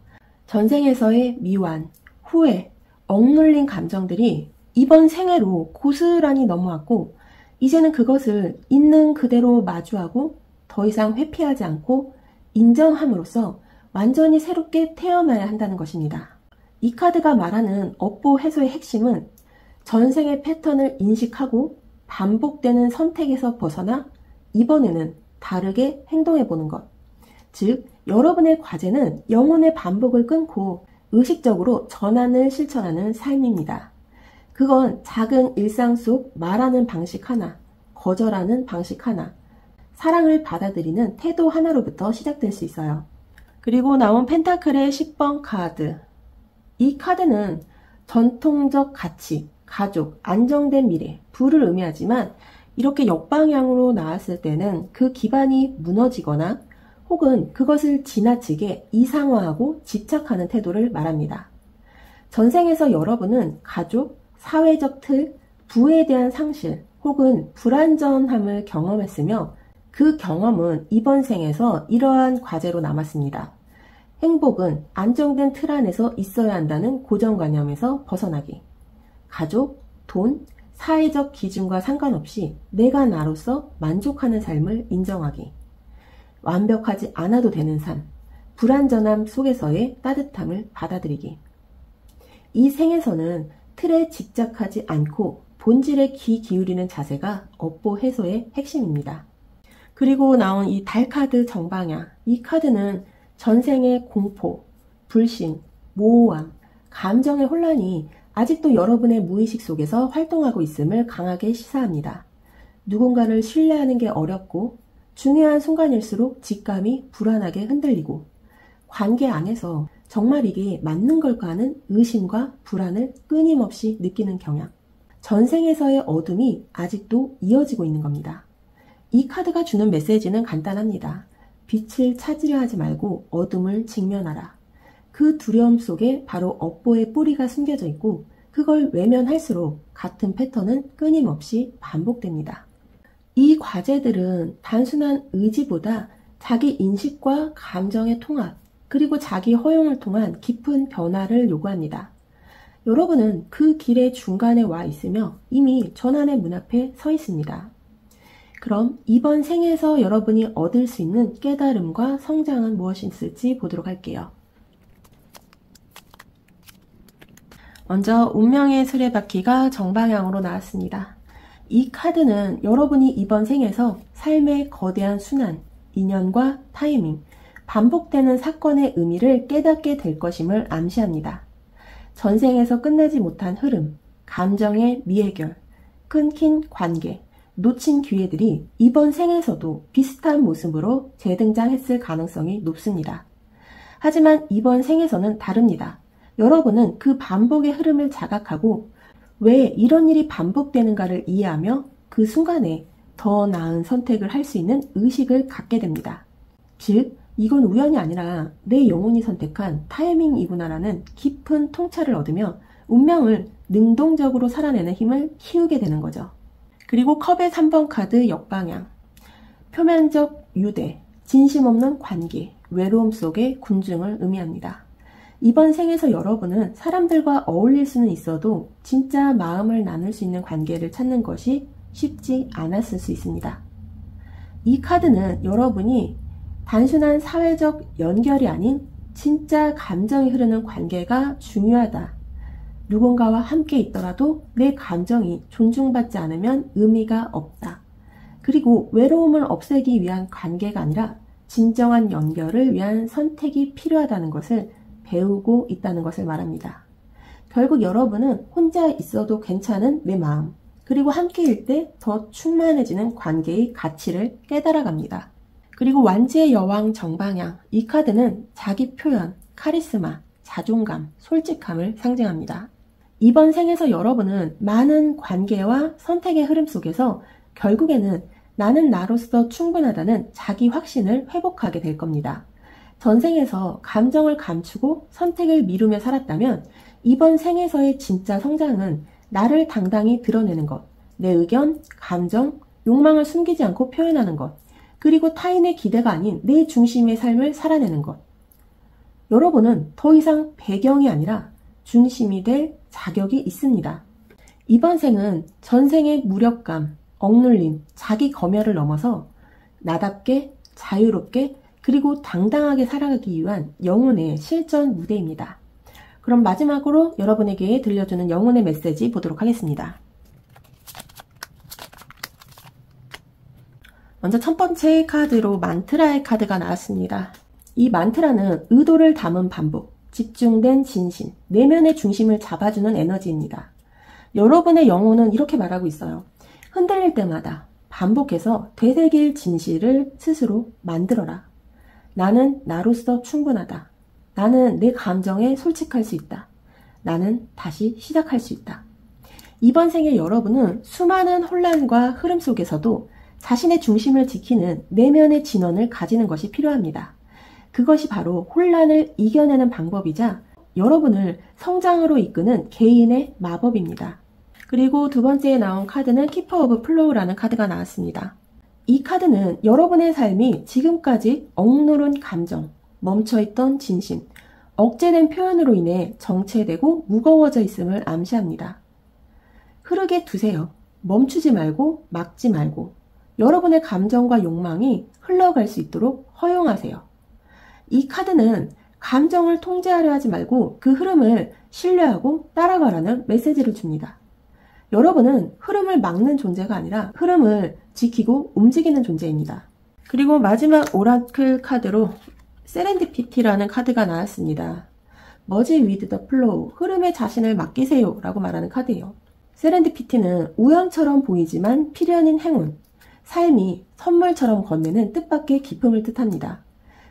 Speaker 1: 전생에서의 미완, 후회, 억눌린 감정들이 이번 생애로 고스란히 넘어왔고 이제는 그것을 있는 그대로 마주하고 더 이상 회피하지 않고 인정함으로써 완전히 새롭게 태어나야 한다는 것입니다. 이 카드가 말하는 업보 해소의 핵심은 전생의 패턴을 인식하고 반복되는 선택에서 벗어나 이번에는 다르게 행동해보는 것. 즉, 여러분의 과제는 영혼의 반복을 끊고 의식적으로 전환을 실천하는 삶입니다. 그건 작은 일상 속 말하는 방식 하나, 거절하는 방식 하나, 사랑을 받아들이는 태도 하나로부터 시작될 수 있어요. 그리고 나온 펜타클의 10번 카드. 이 카드는 전통적 가치, 가족, 안정된 미래, 부를 의미하지만 이렇게 역방향으로 나왔을 때는 그 기반이 무너지거나 혹은 그것을 지나치게 이상화하고 집착하는 태도를 말합니다. 전생에서 여러분은 가족, 사회적 틀, 부에 대한 상실 혹은 불완전함을 경험했으며 그 경험은 이번 생에서 이러한 과제로 남았습니다. 행복은 안정된 틀 안에서 있어야 한다는 고정관념에서 벗어나기. 가족, 돈, 사회적 기준과 상관없이 내가 나로서 만족하는 삶을 인정하기. 완벽하지 않아도 되는 삶, 불완전함 속에서의 따뜻함을 받아들이기. 이 생에서는 틀에 집착하지 않고 본질에 귀 기울이는 자세가 업보 해소의 핵심입니다. 그리고 나온 이 달카드 정방향. 이 카드는 전생의 공포, 불신, 모호함, 감정의 혼란이 아직도 여러분의 무의식 속에서 활동하고 있음을 강하게 시사합니다. 누군가를 신뢰하는 게 어렵고 중요한 순간일수록 직감이 불안하게 흔들리고 관계 안에서 정말 이게 맞는 걸까 하는 의심과 불안을 끊임없이 느끼는 경향. 전생에서의 어둠이 아직도 이어지고 있는 겁니다. 이 카드가 주는 메시지는 간단합니다. 빛을 찾으려 하지 말고 어둠을 직면하라. 그 두려움 속에 바로 업보의 뿌리가 숨겨져 있고 그걸 외면할수록 같은 패턴은 끊임없이 반복됩니다. 이 과제들은 단순한 의지보다 자기 인식과 감정의 통합, 그리고 자기 허용을 통한 깊은 변화를 요구합니다. 여러분은 그 길의 중간에 와 있으며 이미 전환의 문 앞에 서 있습니다. 그럼 이번 생에서 여러분이 얻을 수 있는 깨달음과 성장은 무엇이 있을지 보도록 할게요. 먼저 운명의 수레바퀴가 정방향으로 나왔습니다. 이 카드는 여러분이 이번 생에서 삶의 거대한 순환, 인연과 타이밍, 반복되는 사건의 의미를 깨닫게 될 것임을 암시합니다. 전생에서 끝내지 못한 흐름, 감정의 미해결, 끊긴 관계, 놓친 기회들이 이번 생에서도 비슷한 모습으로 재등장했을 가능성이 높습니다. 하지만 이번 생에서는 다릅니다. 여러분은 그 반복의 흐름을 자각하고 왜 이런 일이 반복되는가를 이해하며 그 순간에 더 나은 선택을 할 수 있는 의식을 갖게 됩니다. 즉, 이건 우연이 아니라 내 영혼이 선택한 타이밍이구나라는 깊은 통찰을 얻으며 운명을 능동적으로 살아내는 힘을 키우게 되는 거죠. 그리고 컵의 3번 카드 역방향. 표면적 유대, 진심 없는 관계, 외로움 속의 군중을 의미합니다. 이번 생에서 여러분은 사람들과 어울릴 수는 있어도 진짜 마음을 나눌 수 있는 관계를 찾는 것이 쉽지 않았을 수 있습니다. 이 카드는 여러분이 단순한 사회적 연결이 아닌 진짜 감정이 흐르는 관계가 중요하다. 누군가와 함께 있더라도 내 감정이 존중받지 않으면 의미가 없다. 그리고 외로움을 없애기 위한 관계가 아니라 진정한 연결을 위한 선택이 필요하다는 것을 배우고 있다는 것을 말합니다. 결국 여러분은 혼자 있어도 괜찮은 내 마음, 그리고 함께일 때 더 충만해지는 관계의 가치를 깨달아갑니다. 그리고 완지의 여왕 정방향. 이 카드는 자기 표현, 카리스마, 자존감, 솔직함을 상징합니다. 이번 생에서 여러분은 많은 관계와 선택의 흐름 속에서 결국에는 나는 나로서 충분하다는 자기 확신을 회복하게 될 겁니다. 전생에서 감정을 감추고 선택을 미루며 살았다면 이번 생에서의 진짜 성장은 나를 당당히 드러내는 것, 내 의견, 감정, 욕망을 숨기지 않고 표현하는 것, 그리고 타인의 기대가 아닌 내 중심의 삶을 살아내는 것. 여러분은 더 이상 배경이 아니라 중심이 될 자격이 있습니다. 이번 생은 전생의 무력감, 억눌림, 자기 검열을 넘어서 나답게, 자유롭게, 그리고 당당하게 살아가기 위한 영혼의 실전 무대입니다. 그럼 마지막으로 여러분에게 들려주는 영혼의 메시지 보도록 하겠습니다. 먼저 첫 번째 카드로 만트라의 카드가 나왔습니다. 이 만트라는 의도를 담은 반복, 집중된 진심, 내면의 중심을 잡아주는 에너지입니다. 여러분의 영혼은 이렇게 말하고 있어요. 흔들릴 때마다 반복해서 되새길 진실을 스스로 만들어라. 나는 나로서 충분하다. 나는 내 감정에 솔직할 수 있다. 나는 다시 시작할 수 있다. 이번 생에 여러분은 수많은 혼란과 흐름 속에서도 자신의 중심을 지키는 내면의 진원을 가지는 것이 필요합니다. 그것이 바로 혼란을 이겨내는 방법이자 여러분을 성장으로 이끄는 개인의 마법입니다. 그리고 두 번째에 나온 카드는 키퍼 오브 플로우라는 카드가 나왔습니다. 이 카드는 여러분의 삶이 지금까지 억누른 감정, 멈춰있던 진심, 억제된 표현으로 인해 정체되고 무거워져 있음을 암시합니다. 흐르게 두세요. 멈추지 말고 막지 말고 여러분의 감정과 욕망이 흘러갈 수 있도록 허용하세요. 이 카드는 감정을 통제하려 하지 말고 그 흐름을 신뢰하고 따라가라는 메시지를 줍니다. 여러분은 흐름을 막는 존재가 아니라 흐름을 지키고 움직이는 존재입니다. 그리고 마지막 오라클 카드로 세렌디피티라는 카드가 나왔습니다. 머지 위드 더 플로우, 흐름에 자신을 맡기세요 라고 말하는 카드예요. 세렌디피티는 우연처럼 보이지만 필연인 행운, 삶이 선물처럼 건네는 뜻밖의 기쁨을 뜻합니다.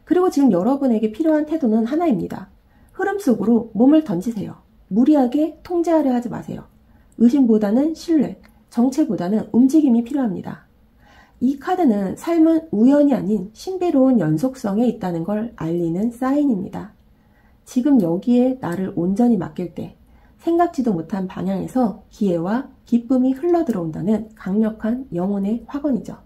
Speaker 1: 그리고 지금 여러분에게 필요한 태도는 하나입니다. 흐름 속으로 몸을 던지세요. 무리하게 통제하려 하지 마세요. 의심보다는 신뢰, 정체보다는 움직임이 필요합니다. 이 카드는 삶은 우연이 아닌 신비로운 연속성에 있다는 걸 알리는 사인입니다. 지금 여기에 나를 온전히 맡길 때 생각지도 못한 방향에서 기회와 기쁨이 흘러들어온다는 강력한 영혼의 확언이죠.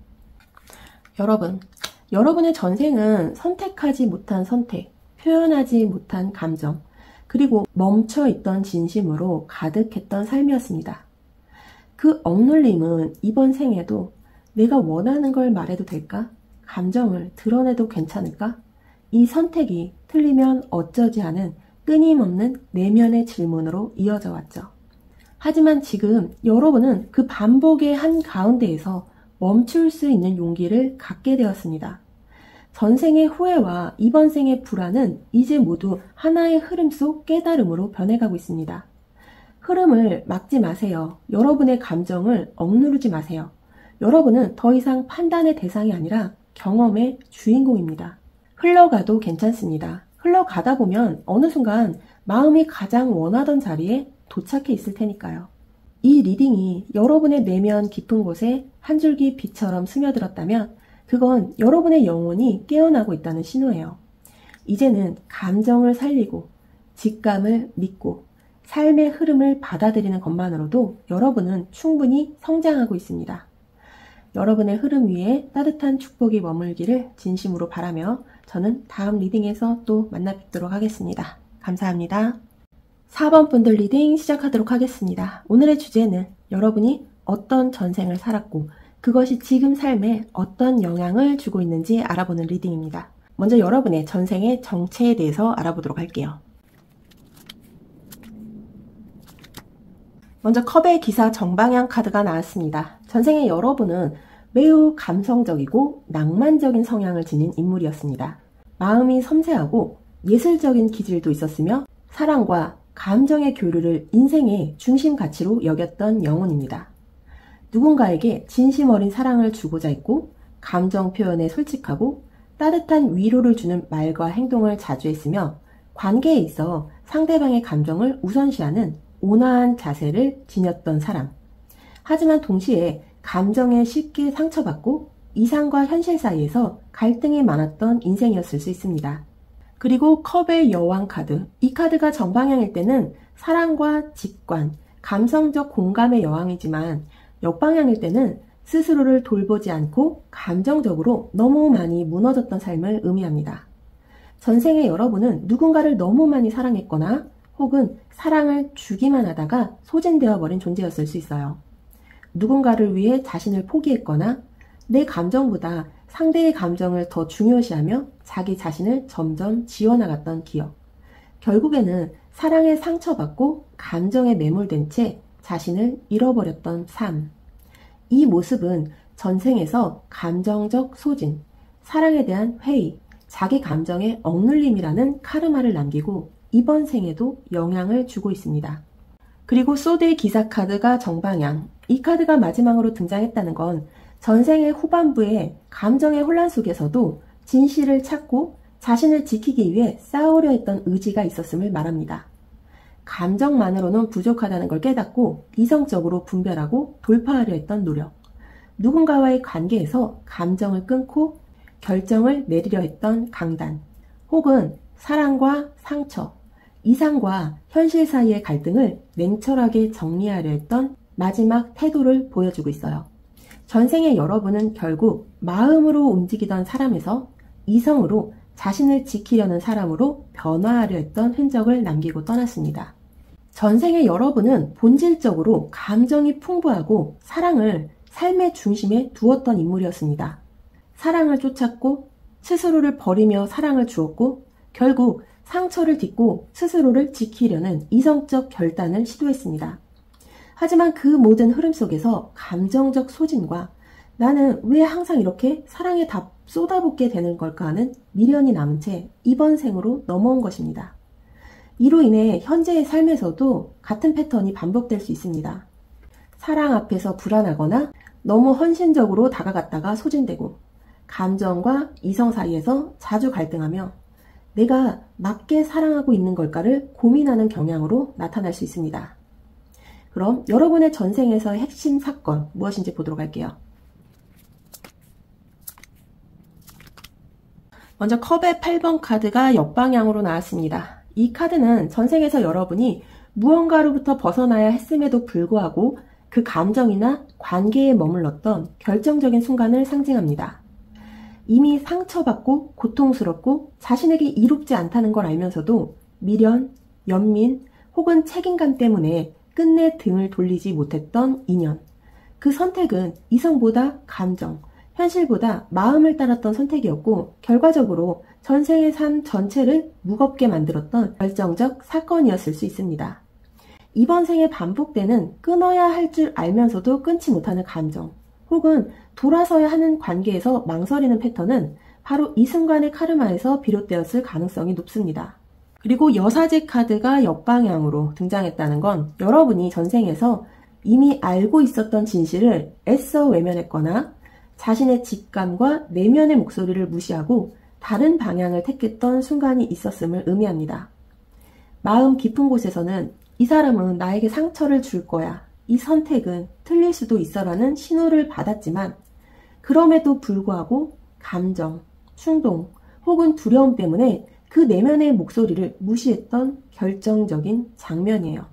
Speaker 1: 여러분의 전생은 선택하지 못한 선택, 표현하지 못한 감정, 그리고 멈춰있던 진심으로 가득했던 삶이었습니다. 그 억눌림은 이번 생에도 내가 원하는 걸 말해도 될까? 감정을 드러내도 괜찮을까? 이 선택이 틀리면 어쩌지 하는 끊임없는 내면의 질문으로 이어져 왔죠. 하지만 지금 여러분은 그 반복의 한가운데에서 멈출 수 있는 용기를 갖게 되었습니다. 전생의 후회와 이번 생의 불안은 이제 모두 하나의 흐름 속 깨달음으로 변해가고 있습니다. 흐름을 막지 마세요. 여러분의 감정을 억누르지 마세요. 여러분은 더 이상 판단의 대상이 아니라 경험의 주인공입니다. 흘러가도 괜찮습니다. 흘러가다 보면 어느 순간 마음이 가장 원하던 자리에 도착해 있을 테니까요. 이 리딩이 여러분의 내면 깊은 곳에 한 줄기 빛처럼 스며들었다면 그건 여러분의 영혼이 깨어나고 있다는 신호예요. 이제는 감정을 살리고 직감을 믿고 삶의 흐름을 받아들이는 것만으로도 여러분은 충분히 성장하고 있습니다. 여러분의 흐름 위에 따뜻한 축복이 머물기를 진심으로 바라며 저는 다음 리딩에서 또 만나 뵙도록 하겠습니다. 감사합니다. 4번 분들 리딩 시작하도록 하겠습니다. 오늘의 주제는 여러분이 어떤 전생을 살았고 그것이 지금 삶에 어떤 영향을 주고 있는지 알아보는 리딩입니다. 먼저 여러분의 전생의 정체에 대해서 알아보도록 할게요. 먼저 컵의 기사 정방향 카드가 나왔습니다. 전생의 여러분은 매우 감성적이고 낭만적인 성향을 지닌 인물이었습니다. 마음이 섬세하고 예술적인 기질도 있었으며 사랑과 감정의 교류를 인생의 중심 가치로 여겼던 영혼입니다. 누군가에게 진심 어린 사랑을 주고자 했고 감정 표현에 솔직하고 따뜻한 위로를 주는 말과 행동을 자주 했으며 관계에 있어 상대방의 감정을 우선시하는 온화한 자세를 지녔던 사람. 하지만 동시에 감정에 쉽게 상처받고 이상과 현실 사이에서 갈등이 많았던 인생이었을 수 있습니다. 그리고 컵의 여왕 카드. 이 카드가 정방향일 때는 사랑과 직관, 감성적 공감의 여왕이지만 역방향일 때는 스스로를 돌보지 않고 감정적으로 너무 많이 무너졌던 삶을 의미합니다. 전생의 여러분은 누군가를 너무 많이 사랑했거나 혹은 사랑을 주기만 하다가 소진되어 버린 존재였을 수 있어요. 누군가를 위해 자신을 포기했거나 내 감정보다 상대의 감정을 더 중요시하며 자기 자신을 점점 지워나갔던 기억. 결국에는 사랑에 상처받고 감정에 매몰된 채 자신을 잃어버렸던 삶. 이 모습은 전생에서 감정적 소진, 사랑에 대한 회의, 자기 감정의 억눌림이라는 카르마를 남기고 이번 생에도 영향을 주고 있습니다. 그리고 소드의 기사 카드가 정방향. 이 카드가 마지막으로 등장했다는 건 전생의 후반부에 감정의 혼란 속에서도 진실을 찾고 자신을 지키기 위해 싸우려 했던 의지가 있었음을 말합니다. 감정만으로는 부족하다는 걸 깨닫고 이성적으로 분별하고 돌파하려 했던 노력. 누군가와의 관계에서 감정을 끊고 결정을 내리려 했던 강단. 혹은 사랑과 상처, 이상과 현실 사이의 갈등을 냉철하게 정리하려 했던 마지막 태도를 보여주고 있어요. 전생의 여러분은 결국 마음으로 움직이던 사람에서 이성으로 자신을 지키려는 사람으로 변화하려 했던 흔적을 남기고 떠났습니다. 전생의 여러분은 본질적으로 감정이 풍부하고 사랑을 삶의 중심에 두었던 인물이었습니다. 사랑을 쫓았고 스스로를 버리며 사랑을 주었고 결국 상처를 딛고 스스로를 지키려는 이성적 결단을 시도했습니다. 하지만 그 모든 흐름 속에서 감정적 소진과 나는 왜 항상 이렇게 사랑에 다 쏟아붓게 되는 걸까 하는 미련이 남은 채 이번 생으로 넘어온 것입니다. 이로 인해 현재의 삶에서도 같은 패턴이 반복될 수 있습니다. 사랑 앞에서 불안하거나 너무 헌신적으로 다가갔다가 소진되고 감정과 이성 사이에서 자주 갈등하며 내가 맞게 사랑하고 있는 걸까를 고민하는 경향으로 나타날 수 있습니다. 그럼 여러분의 전생에서의 핵심 사건 무엇인지 보도록 할게요. 먼저 컵의 8번 카드가 역방향으로 나왔습니다. 이 카드는 전생에서 여러분이 무언가로부터 벗어나야 했음에도 불구하고 그 감정이나 관계에 머물렀던 결정적인 순간을 상징합니다. 이미 상처받고 고통스럽고 자신에게 이롭지 않다는 걸 알면서도 미련, 연민 혹은 책임감 때문에 끝내 등을 돌리지 못했던 인연. 그 선택은 이성보다 감정, 현실보다 마음을 따랐던 선택이었고 결과적으로 전생의 삶 전체를 무겁게 만들었던 결정적 사건이었을 수 있습니다. 이번 생에 반복되는 끊어야 할 줄 알면서도 끊지 못하는 감정 혹은 돌아서야 하는 관계에서 망설이는 패턴은 바로 이 순간의 카르마에서 비롯되었을 가능성이 높습니다. 그리고 여사제 카드가 역방향으로 등장했다는 건 여러분이 전생에서 이미 알고 있었던 진실을 애써 외면했거나 자신의 직감과 내면의 목소리를 무시하고 다른 방향을 택했던 순간이 있었음을 의미합니다. 마음 깊은 곳에서는 이 사람은 나에게 상처를 줄 거야. 이 선택은 틀릴 수도 있어라는 신호를 받았지만 그럼에도 불구하고 감정, 충동 혹은 두려움 때문에 그 내면의 목소리를 무시했던 결정적인 장면이에요.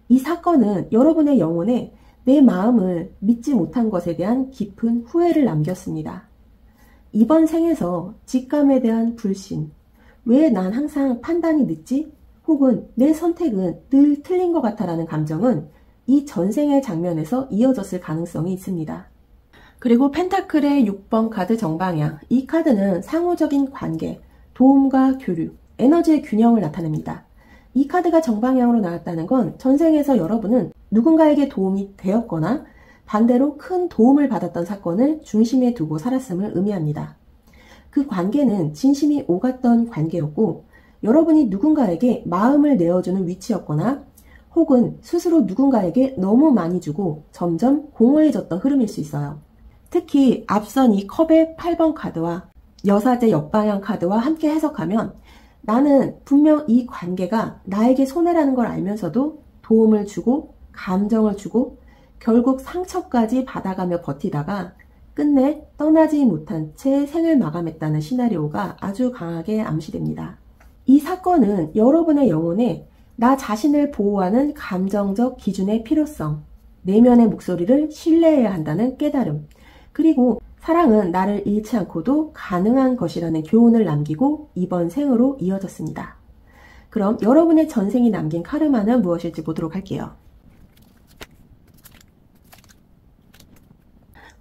Speaker 1: 이 사건은 여러분의 영혼에 내 마음을 믿지 못한 것에 대한 깊은 후회를 남겼습니다. 이번 생에서 직감에 대한 불신, 왜 난 항상 판단이 늦지? 혹은 내 선택은 늘 틀린 것 같아라는 감정은 이 전생의 장면에서 이어졌을 가능성이 있습니다. 그리고 펜타클의 6번 카드 정방향. 이 카드는 상호적인 관계, 도움과 교류, 에너지의 균형을 나타냅니다. 이 카드가 정방향으로 나왔다는 건 전생에서 여러분은 누군가에게 도움이 되었거나 반대로 큰 도움을 받았던 사건을 중심에 두고 살았음을 의미합니다. 그 관계는 진심이 오갔던 관계였고 여러분이 누군가에게 마음을 내어주는 위치였거나 혹은 스스로 누군가에게 너무 많이 주고 점점 공허해졌던 흐름일 수 있어요. 특히 앞선 이 컵의 8번 카드와 여사제 역방향 카드와 함께 해석하면 나는 분명 이 관계가 나에게 손해라는 걸 알면서도 도움을 주고 감정을 주고 결국 상처까지 받아가며 버티다가 끝내 떠나지 못한 채 생을 마감했다는 시나리오가 아주 강하게 암시됩니다. 이 사건은 여러분의 영혼에 나 자신을 보호하는 감정적 기준의 필요성, 내면의 목소리를 신뢰해야 한다는 깨달음, 그리고 사랑은 나를 잃지 않고도 가능한 것이라는 교훈을 남기고 이번 생으로 이어졌습니다. 그럼 여러분의 전생이 남긴 카르마는 무엇일지 보도록 할게요.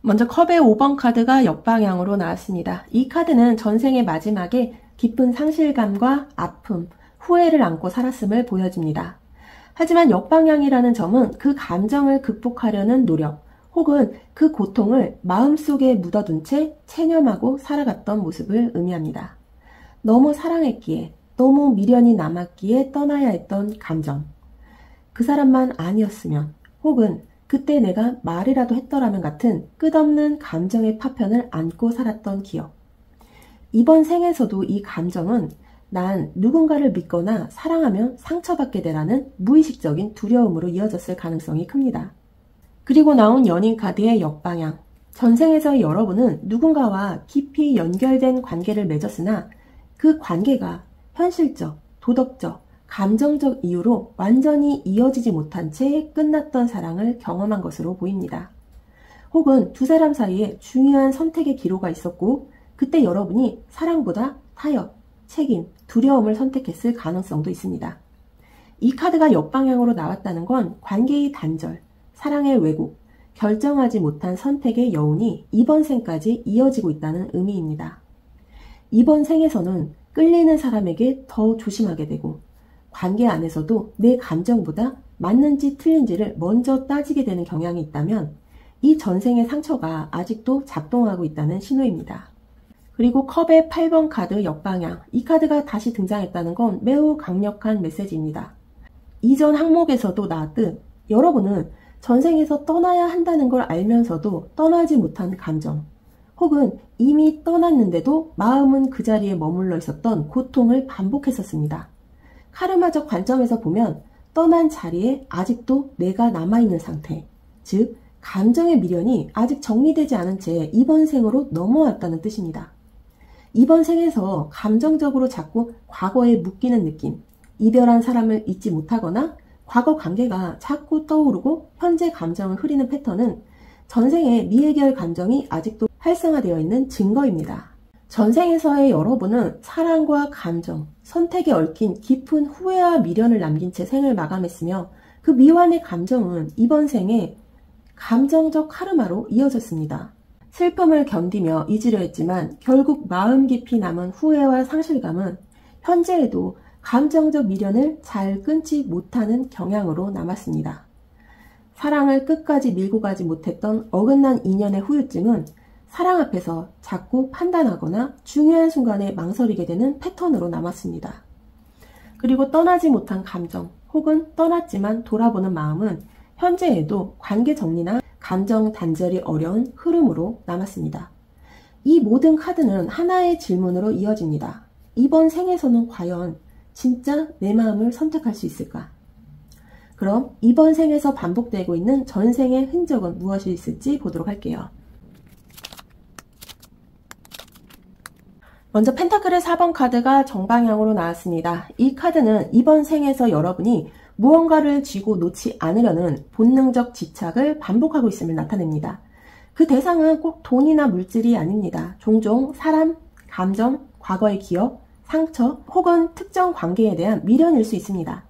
Speaker 1: 먼저 컵의 5번 카드가 역방향으로 나왔습니다. 이 카드는 전생의 마지막에 깊은 상실감과 아픔, 후회를 안고 살았음을 보여줍니다. 하지만 역방향이라는 점은 그 감정을 극복하려는 노력 혹은 그 고통을 마음속에 묻어둔 채 체념하고 살아갔던 모습을 의미합니다. 너무 사랑했기에, 너무 미련이 남았기에 떠나야 했던 감정. 그 사람만 아니었으면 혹은 그때 내가 말이라도 했더라면 같은 끝없는 감정의 파편을 안고 살았던 기억. 이번 생에서도 이 감정은 난 누군가를 믿거나 사랑하면 상처받게 되라는 무의식적인 두려움으로 이어졌을 가능성이 큽니다. 그리고 나온 연인 카드의 역방향. 전생에서 여러분은 누군가와 깊이 연결된 관계를 맺었으나 그 관계가 현실적, 도덕적, 감정적 이유로 완전히 이어지지 못한 채 끝났던 사랑을 경험한 것으로 보입니다. 혹은 두 사람 사이에 중요한 선택의 기로가 있었고 그때 여러분이 사랑보다 타협, 책임, 두려움을 선택했을 가능성도 있습니다. 이 카드가 역방향으로 나왔다는 건 관계의 단절, 사랑의 왜곡, 결정하지 못한 선택의 여운이 이번 생까지 이어지고 있다는 의미입니다. 이번 생에서는 끌리는 사람에게 더 조심하게 되고 관계 안에서도 내 감정보다 맞는지 틀린지를 먼저 따지게 되는 경향이 있다면 이 전생의 상처가 아직도 작동하고 있다는 신호입니다. 그리고 컵의 8번 카드 역방향. 이 카드가 다시 등장했다는 건 매우 강력한 메시지입니다. 이전 항목에서도 나왔듯 여러분은 전생에서 떠나야 한다는 걸 알면서도 떠나지 못한 감정 혹은 이미 떠났는데도 마음은 그 자리에 머물러 있었던 고통을 반복했었습니다. 카르마적 관점에서 보면 떠난 자리에 아직도 내가 남아있는 상태, 즉 감정의 미련이 아직 정리되지 않은 채 이번 생으로 넘어왔다는 뜻입니다. 이번 생에서 감정적으로 자꾸 과거에 묶이는 느낌, 이별한 사람을 잊지 못하거나 과거 관계가 자꾸 떠오르고 현재 감정을 흐리는 패턴은 전생의 미해결 감정이 아직도 활성화되어 있는 증거입니다. 전생에서의 여러분은 사랑과 감정, 선택에 얽힌 깊은 후회와 미련을 남긴 채 생을 마감했으며 그 미완의 감정은 이번 생에 감정적 카르마로 이어졌습니다. 슬픔을 견디며 잊으려 했지만 결국 마음 깊이 남은 후회와 상실감은 현재에도 감정적 미련을 잘 끊지 못하는 경향으로 남았습니다. 사랑을 끝까지 밀고 가지 못했던 어긋난 인연의 후유증은 사랑 앞에서 자꾸 판단하거나 중요한 순간에 망설이게 되는 패턴으로 남았습니다. 그리고 떠나지 못한 감정 혹은 떠났지만 돌아보는 마음은 현재에도 관계 정리나 감정 단절이 어려운 흐름으로 남았습니다. 이 모든 카드는 하나의 질문으로 이어집니다. 이번 생에서는 과연 진짜 내 마음을 선택할 수 있을까? 그럼 이번 생에서 반복되고 있는 전생의 흔적은 무엇이 있을지 보도록 할게요. 먼저 펜타클의 4번 카드가 정방향으로 나왔습니다. 이 카드는 이번 생에서 여러분이 무언가를 쥐고 놓지 않으려는 본능적 집착을 반복하고 있음을 나타냅니다. 그 대상은 꼭 돈이나 물질이 아닙니다. 종종 사람, 감정, 과거의 기억, 상처 혹은 특정 관계에 대한 미련일 수 있습니다.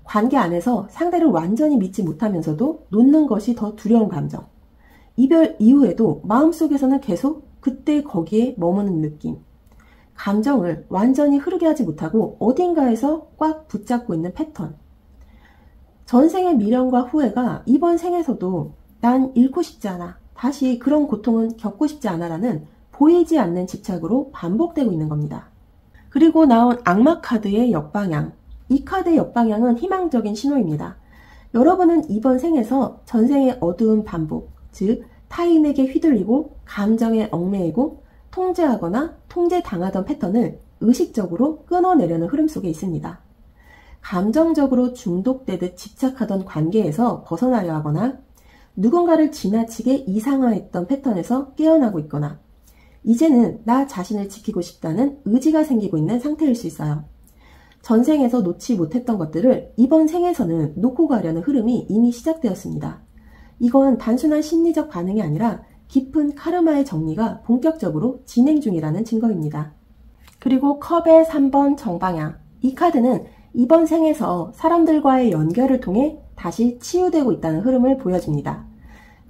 Speaker 1: 관계 안에서 상대를 완전히 믿지 못하면서도 놓는 것이 더 두려운 감정. 이별 이후에도 마음속에서는 계속 그때 거기에 머무는 느낌. 감정을 완전히 흐르게 하지 못하고 어딘가에서 꽉 붙잡고 있는 패턴. 전생의 미련과 후회가 이번 생에서도 난 잃고 싶지 않아. 다시 그런 고통은 겪고 싶지 않아 라는 보이지 않는 집착으로 반복되고 있는 겁니다. 그리고 나온 악마 카드의 역방향. 이 카드의 역방향은 희망적인 신호입니다. 여러분은 이번 생에서 전생의 어두운 반복, 즉 타인에게 휘둘리고 감정에 얽매이고 통제하거나 통제당하던 패턴을 의식적으로 끊어내려는 흐름 속에 있습니다. 감정적으로 중독되듯 집착하던 관계에서 벗어나려 하거나 누군가를 지나치게 이상화했던 패턴에서 깨어나고 있거나 이제는 나 자신을 지키고 싶다는 의지가 생기고 있는 상태일 수 있어요. 전생에서 놓지 못했던 것들을 이번 생에서는 놓고 가려는 흐름이 이미 시작되었습니다. 이건 단순한 심리적 반응이 아니라 깊은 카르마의 정리가 본격적으로 진행 중이라는 증거입니다. 그리고 컵의 3번 정방향. 이 카드는 이번 생에서 사람들과의 연결을 통해 다시 치유되고 있다는 흐름을 보여줍니다.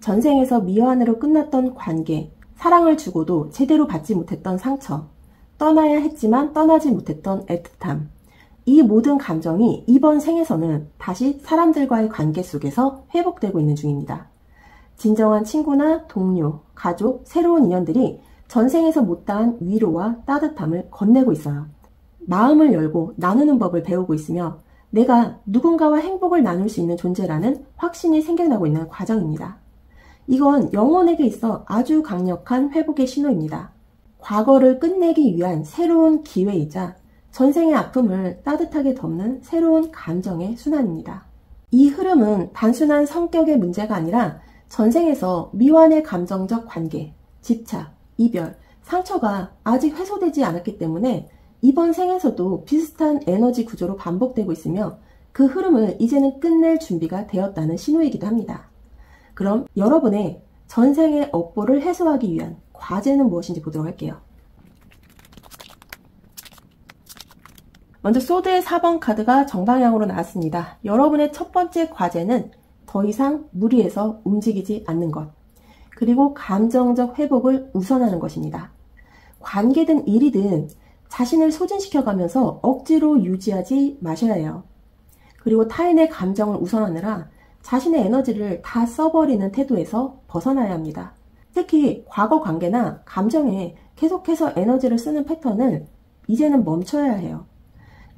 Speaker 1: 전생에서 미완으로 끝났던 관계, 사랑을 주고도 제대로 받지 못했던 상처, 떠나야 했지만 떠나지 못했던 애틋함. 이 모든 감정이 이번 생에서는 다시 사람들과의 관계 속에서 회복되고 있는 중입니다. 진정한 친구나 동료, 가족, 새로운 인연들이 전생에서 못다한 위로와 따뜻함을 건네고 있어요. 마음을 열고 나누는 법을 배우고 있으며 내가 누군가와 행복을 나눌 수 있는 존재라는 확신이 생겨나고 있는 과정입니다. 이건 영혼에게 있어 아주 강력한 회복의 신호입니다. 과거를 끝내기 위한 새로운 기회이자 전생의 아픔을 따뜻하게 덮는 새로운 감정의 순환입니다. 이 흐름은 단순한 성격의 문제가 아니라 전생에서 미완의 감정적 관계, 집착, 이별, 상처가 아직 해소되지 않았기 때문에 이번 생에서도 비슷한 에너지 구조로 반복되고 있으며 그 흐름을 이제는 끝낼 준비가 되었다는 신호이기도 합니다. 그럼 여러분의 전생의 업보를 해소하기 위한 과제는 무엇인지 보도록 할게요. 먼저 소드의 4번 카드가 정방향으로 나왔습니다. 여러분의 첫 번째 과제는 더 이상 무리해서 움직이지 않는 것. 그리고 감정적 회복을 우선하는 것입니다. 관계든 일이든 자신을 소진시켜가면서 억지로 유지하지 마셔야 해요. 그리고 타인의 감정을 우선하느라 자신의 에너지를 다 써버리는 태도에서 벗어나야 합니다. 특히 과거 관계나 감정에 계속해서 에너지를 쓰는 패턴을 이제는 멈춰야 해요.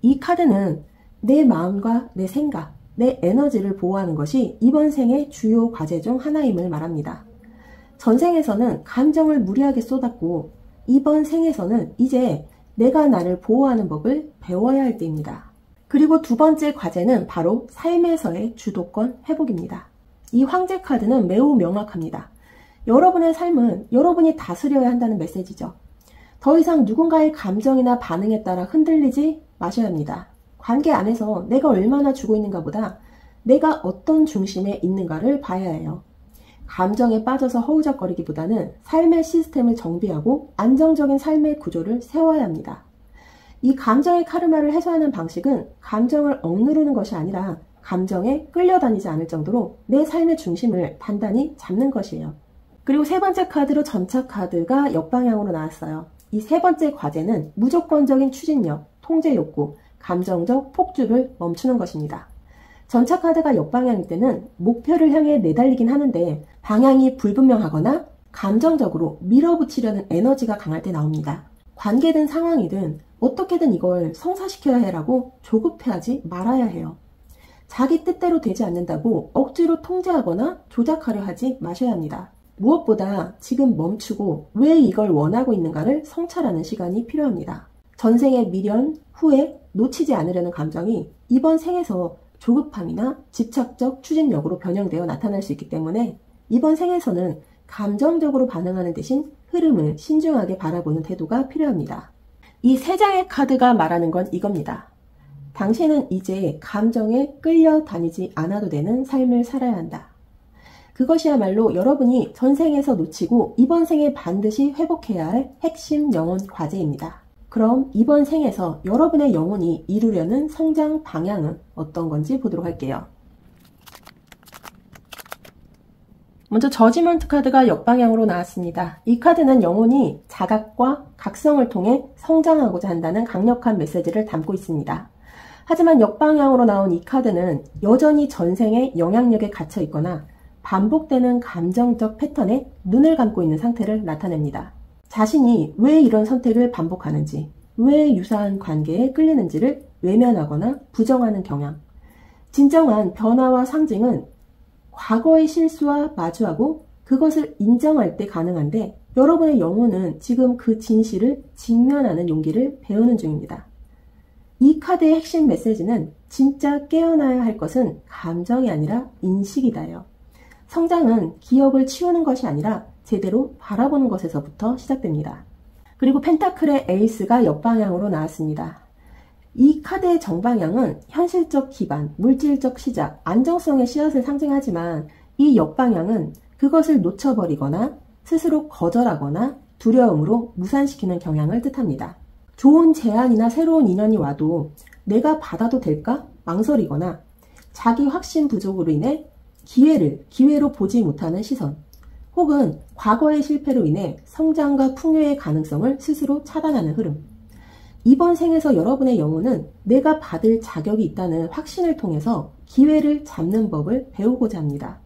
Speaker 1: 이 카드는 내 마음과 내 생각, 내 에너지를 보호하는 것이 이번 생의 주요 과제 중 하나임을 말합니다. 전생에서는 감정을 무리하게 쏟았고 이번 생에서는 이제 내가 나를 보호하는 법을 배워야 할 때입니다. 그리고 두 번째 과제는 바로 삶에서의 주도권 회복입니다. 이 황제 카드는 매우 명확합니다. 여러분의 삶은 여러분이 다스려야 한다는 메시지죠. 더 이상 누군가의 감정이나 반응에 따라 흔들리지 마셔야 합니다. 관계 안에서 내가 얼마나 주고 있는가 보다 내가 어떤 중심에 있는가를 봐야 해요. 감정에 빠져서 허우적거리기보다는 삶의 시스템을 정비하고 안정적인 삶의 구조를 세워야 합니다. 이 감정의 카르마를 해소하는 방식은 감정을 억누르는 것이 아니라 감정에 끌려다니지 않을 정도로 내 삶의 중심을 단단히 잡는 것이에요. 그리고 세 번째 카드로 전차 카드가 역방향으로 나왔어요. 이 세 번째 과제는 무조건적인 추진력, 통제 욕구, 감정적 폭주를 멈추는 것입니다. 전차 카드가 역방향일 때는 목표를 향해 내달리긴 하는데 방향이 불분명하거나 감정적으로 밀어붙이려는 에너지가 강할 때 나옵니다. 관계든 상황이든 어떻게든 이걸 성사시켜야 해라고 조급해하지 말아야 해요. 자기 뜻대로 되지 않는다고 억지로 통제하거나 조작하려 하지 마셔야 합니다. 무엇보다 지금 멈추고 왜 이걸 원하고 있는가를 성찰하는 시간이 필요합니다. 전생의 미련, 후회, 놓치지 않으려는 감정이 이번 생에서 조급함이나 집착적 추진력으로 변형되어 나타날 수 있기 때문에 이번 생에서는 감정적으로 반응하는 대신 흐름을 신중하게 바라보는 태도가 필요합니다. 이 세 장의 카드가 말하는 건 이겁니다. 당신은 이제 감정에 끌려다니지 않아도 되는 삶을 살아야 한다. 그것이야말로 여러분이 전생에서 놓치고 이번 생에 반드시 회복해야 할 핵심 영혼 과제입니다. 그럼 이번 생에서 여러분의 영혼이 이루려는 성장 방향은 어떤 건지 보도록 할게요. 먼저 저지먼트 카드가 역방향으로 나왔습니다. 이 카드는 영혼이 자각과 각성을 통해 성장하고자 한다는 강력한 메시지를 담고 있습니다. 하지만 역방향으로 나온 이 카드는 여전히 전생의 영향력에 갇혀 있거나 반복되는 감정적 패턴에 눈을 감고 있는 상태를 나타냅니다. 자신이 왜 이런 선택을 반복하는지, 왜 유사한 관계에 끌리는지를 외면하거나 부정하는 경향. 진정한 변화와 상징은 과거의 실수와 마주하고 그것을 인정할 때 가능한데 여러분의 영혼은 지금 그 진실을 직면하는 용기를 배우는 중입니다. 이 카드의 핵심 메시지는 진짜 깨어나야 할 것은 감정이 아니라 인식이다요. 성장은 기억을 치우는 것이 아니라 제대로 바라보는 것에서부터 시작됩니다. 그리고 펜타클의 에이스가 역방향으로 나왔습니다. 이 카드의 정방향은 현실적 기반, 물질적 시작, 안정성의 씨앗을 상징하지만 이 역방향은 그것을 놓쳐버리거나 스스로 거절하거나 두려움으로 무산시키는 경향을 뜻합니다. 좋은 제안이나 새로운 인연이 와도 내가 받아도 될까? 망설이거나 자기 확신 부족으로 인해 기회로 보지 못하는 시선, 혹은 과거의 실패로 인해 성장과 풍요의 가능성을 스스로 차단하는 흐름. 이번 생에서 여러분의 영혼은 내가 받을 자격이 있다는 확신을 통해서 기회를 잡는 법을 배우고자 합니다.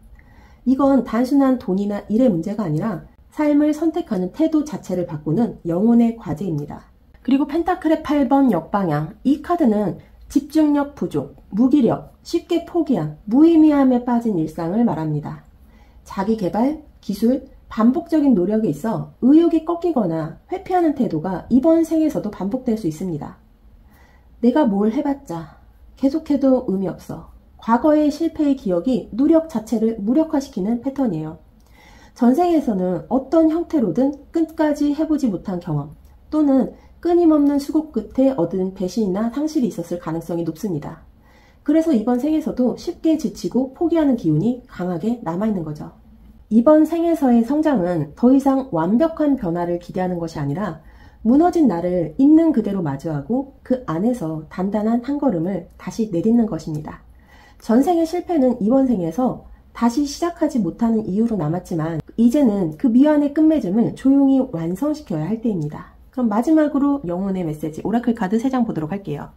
Speaker 1: 이건 단순한 돈이나 일의 문제가 아니라 삶을 선택하는 태도 자체를 바꾸는 영혼의 과제입니다. 그리고 펜타클의 8번 역방향. 이 카드는 집중력 부족, 무기력, 쉽게 포기함, 무의미함에 빠진 일상을 말합니다. 자기 개발, 기술, 반복적인 노력에 있어 의욕이 꺾이거나 회피하는 태도가 이번 생에서도 반복될 수 있습니다. 내가 뭘 해봤자 계속해도 의미 없어. 과거의 실패의 기억이 노력 자체를 무력화시키는 패턴이에요. 전생에서는 어떤 형태로든 끝까지 해보지 못한 경험 또는 끊임없는 수고 끝에 얻은 배신이나 상실이 있었을 가능성이 높습니다. 그래서 이번 생에서도 쉽게 지치고 포기하는 기운이 강하게 남아있는 거죠. 이번 생에서의 성장은 더 이상 완벽한 변화를 기대하는 것이 아니라 무너진 나를 있는 그대로 마주하고 그 안에서 단단한 한 걸음을 다시 내딛는 것입니다. 전생의 실패는 이번 생에서 다시 시작하지 못하는 이유로 남았지만 이제는 그 미완의 끝맺음을 조용히 완성시켜야 할 때입니다. 그럼 마지막으로 영혼의 메시지 오라클 카드 3장 보도록 할게요.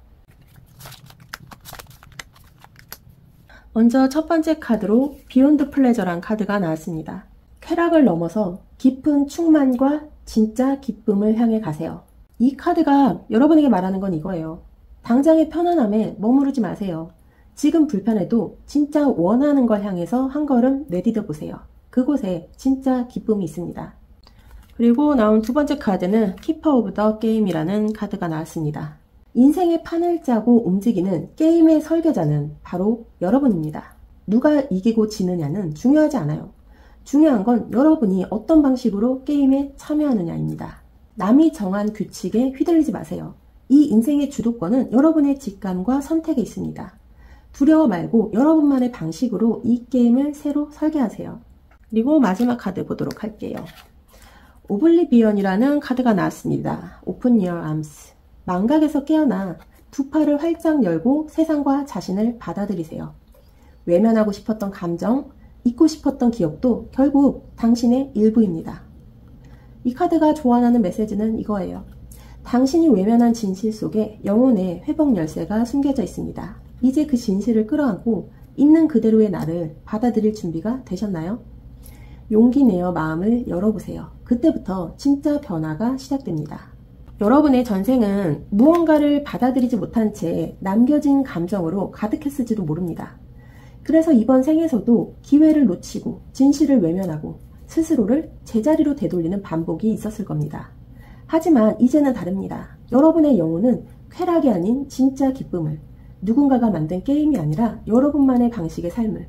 Speaker 1: 먼저 첫 번째 카드로 비욘드 플레저란 카드가 나왔습니다. 쾌락을 넘어서 깊은 충만과 진짜 기쁨을 향해 가세요. 이 카드가 여러분에게 말하는 건 이거예요. 당장의 편안함에 머무르지 마세요. 지금 불편해도 진짜 원하는 걸 향해서 한 걸음 내디뎌 보세요. 그곳에 진짜 기쁨이 있습니다. 그리고 나온 두 번째 카드는 키퍼 오브 더 게임이라는 카드가 나왔습니다. 인생의 판을 짜고 움직이는 게임의 설계자는 바로 여러분입니다. 누가 이기고 지느냐는 중요하지 않아요. 중요한 건 여러분이 어떤 방식으로 게임에 참여하느냐입니다. 남이 정한 규칙에 휘둘리지 마세요. 이 인생의 주도권은 여러분의 직감과 선택에 있습니다. 두려워 말고 여러분만의 방식으로 이 게임을 새로 설계하세요. 그리고 마지막 카드 보도록 할게요. 오블리비언이라는 카드가 나왔습니다. Open your arms. 망각에서 깨어나 두 팔을 활짝 열고 세상과 자신을 받아들이세요. 외면하고 싶었던 감정, 잊고 싶었던 기억도 결국 당신의 일부입니다. 이 카드가 조언하는 메시지는 이거예요. 당신이 외면한 진실 속에 영혼의 회복 열쇠가 숨겨져 있습니다. 이제 그 진실을 끌어안고 있는 그대로의 나를 받아들일 준비가 되셨나요? 용기 내어 마음을 열어보세요. 그때부터 진짜 변화가 시작됩니다. 여러분의 전생은 무언가를 받아들이지 못한 채 남겨진 감정으로 가득했을지도 모릅니다. 그래서 이번 생에서도 기회를 놓치고 진실을 외면하고 스스로를 제자리로 되돌리는 반복이 있었을 겁니다. 하지만 이제는 다릅니다. 여러분의 영혼은 쾌락이 아닌 진짜 기쁨을, 누군가가 만든 게임이 아니라 여러분만의 방식의 삶을,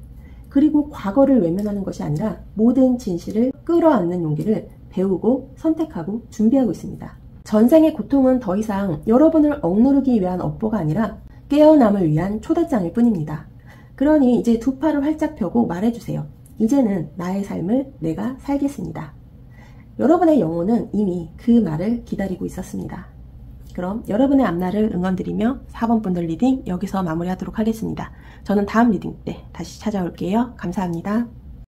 Speaker 1: 그리고 과거를 외면하는 것이 아니라 모든 진실을 끌어안는 용기를 배우고 선택하고 준비하고 있습니다. 전생의 고통은 더 이상 여러분을 억누르기 위한 업보가 아니라 깨어남을 위한 초대장일 뿐입니다. 그러니 이제 두 팔을 활짝 펴고 말해주세요. 이제는 나의 삶을 내가 살겠습니다. 여러분의 영혼은 이미 그 말을 기다리고 있었습니다. 그럼 여러분의 앞날을 응원드리며 4번 분들 리딩 여기서 마무리하도록 하겠습니다. 저는 다음 리딩 때 다시 찾아올게요. 감사합니다.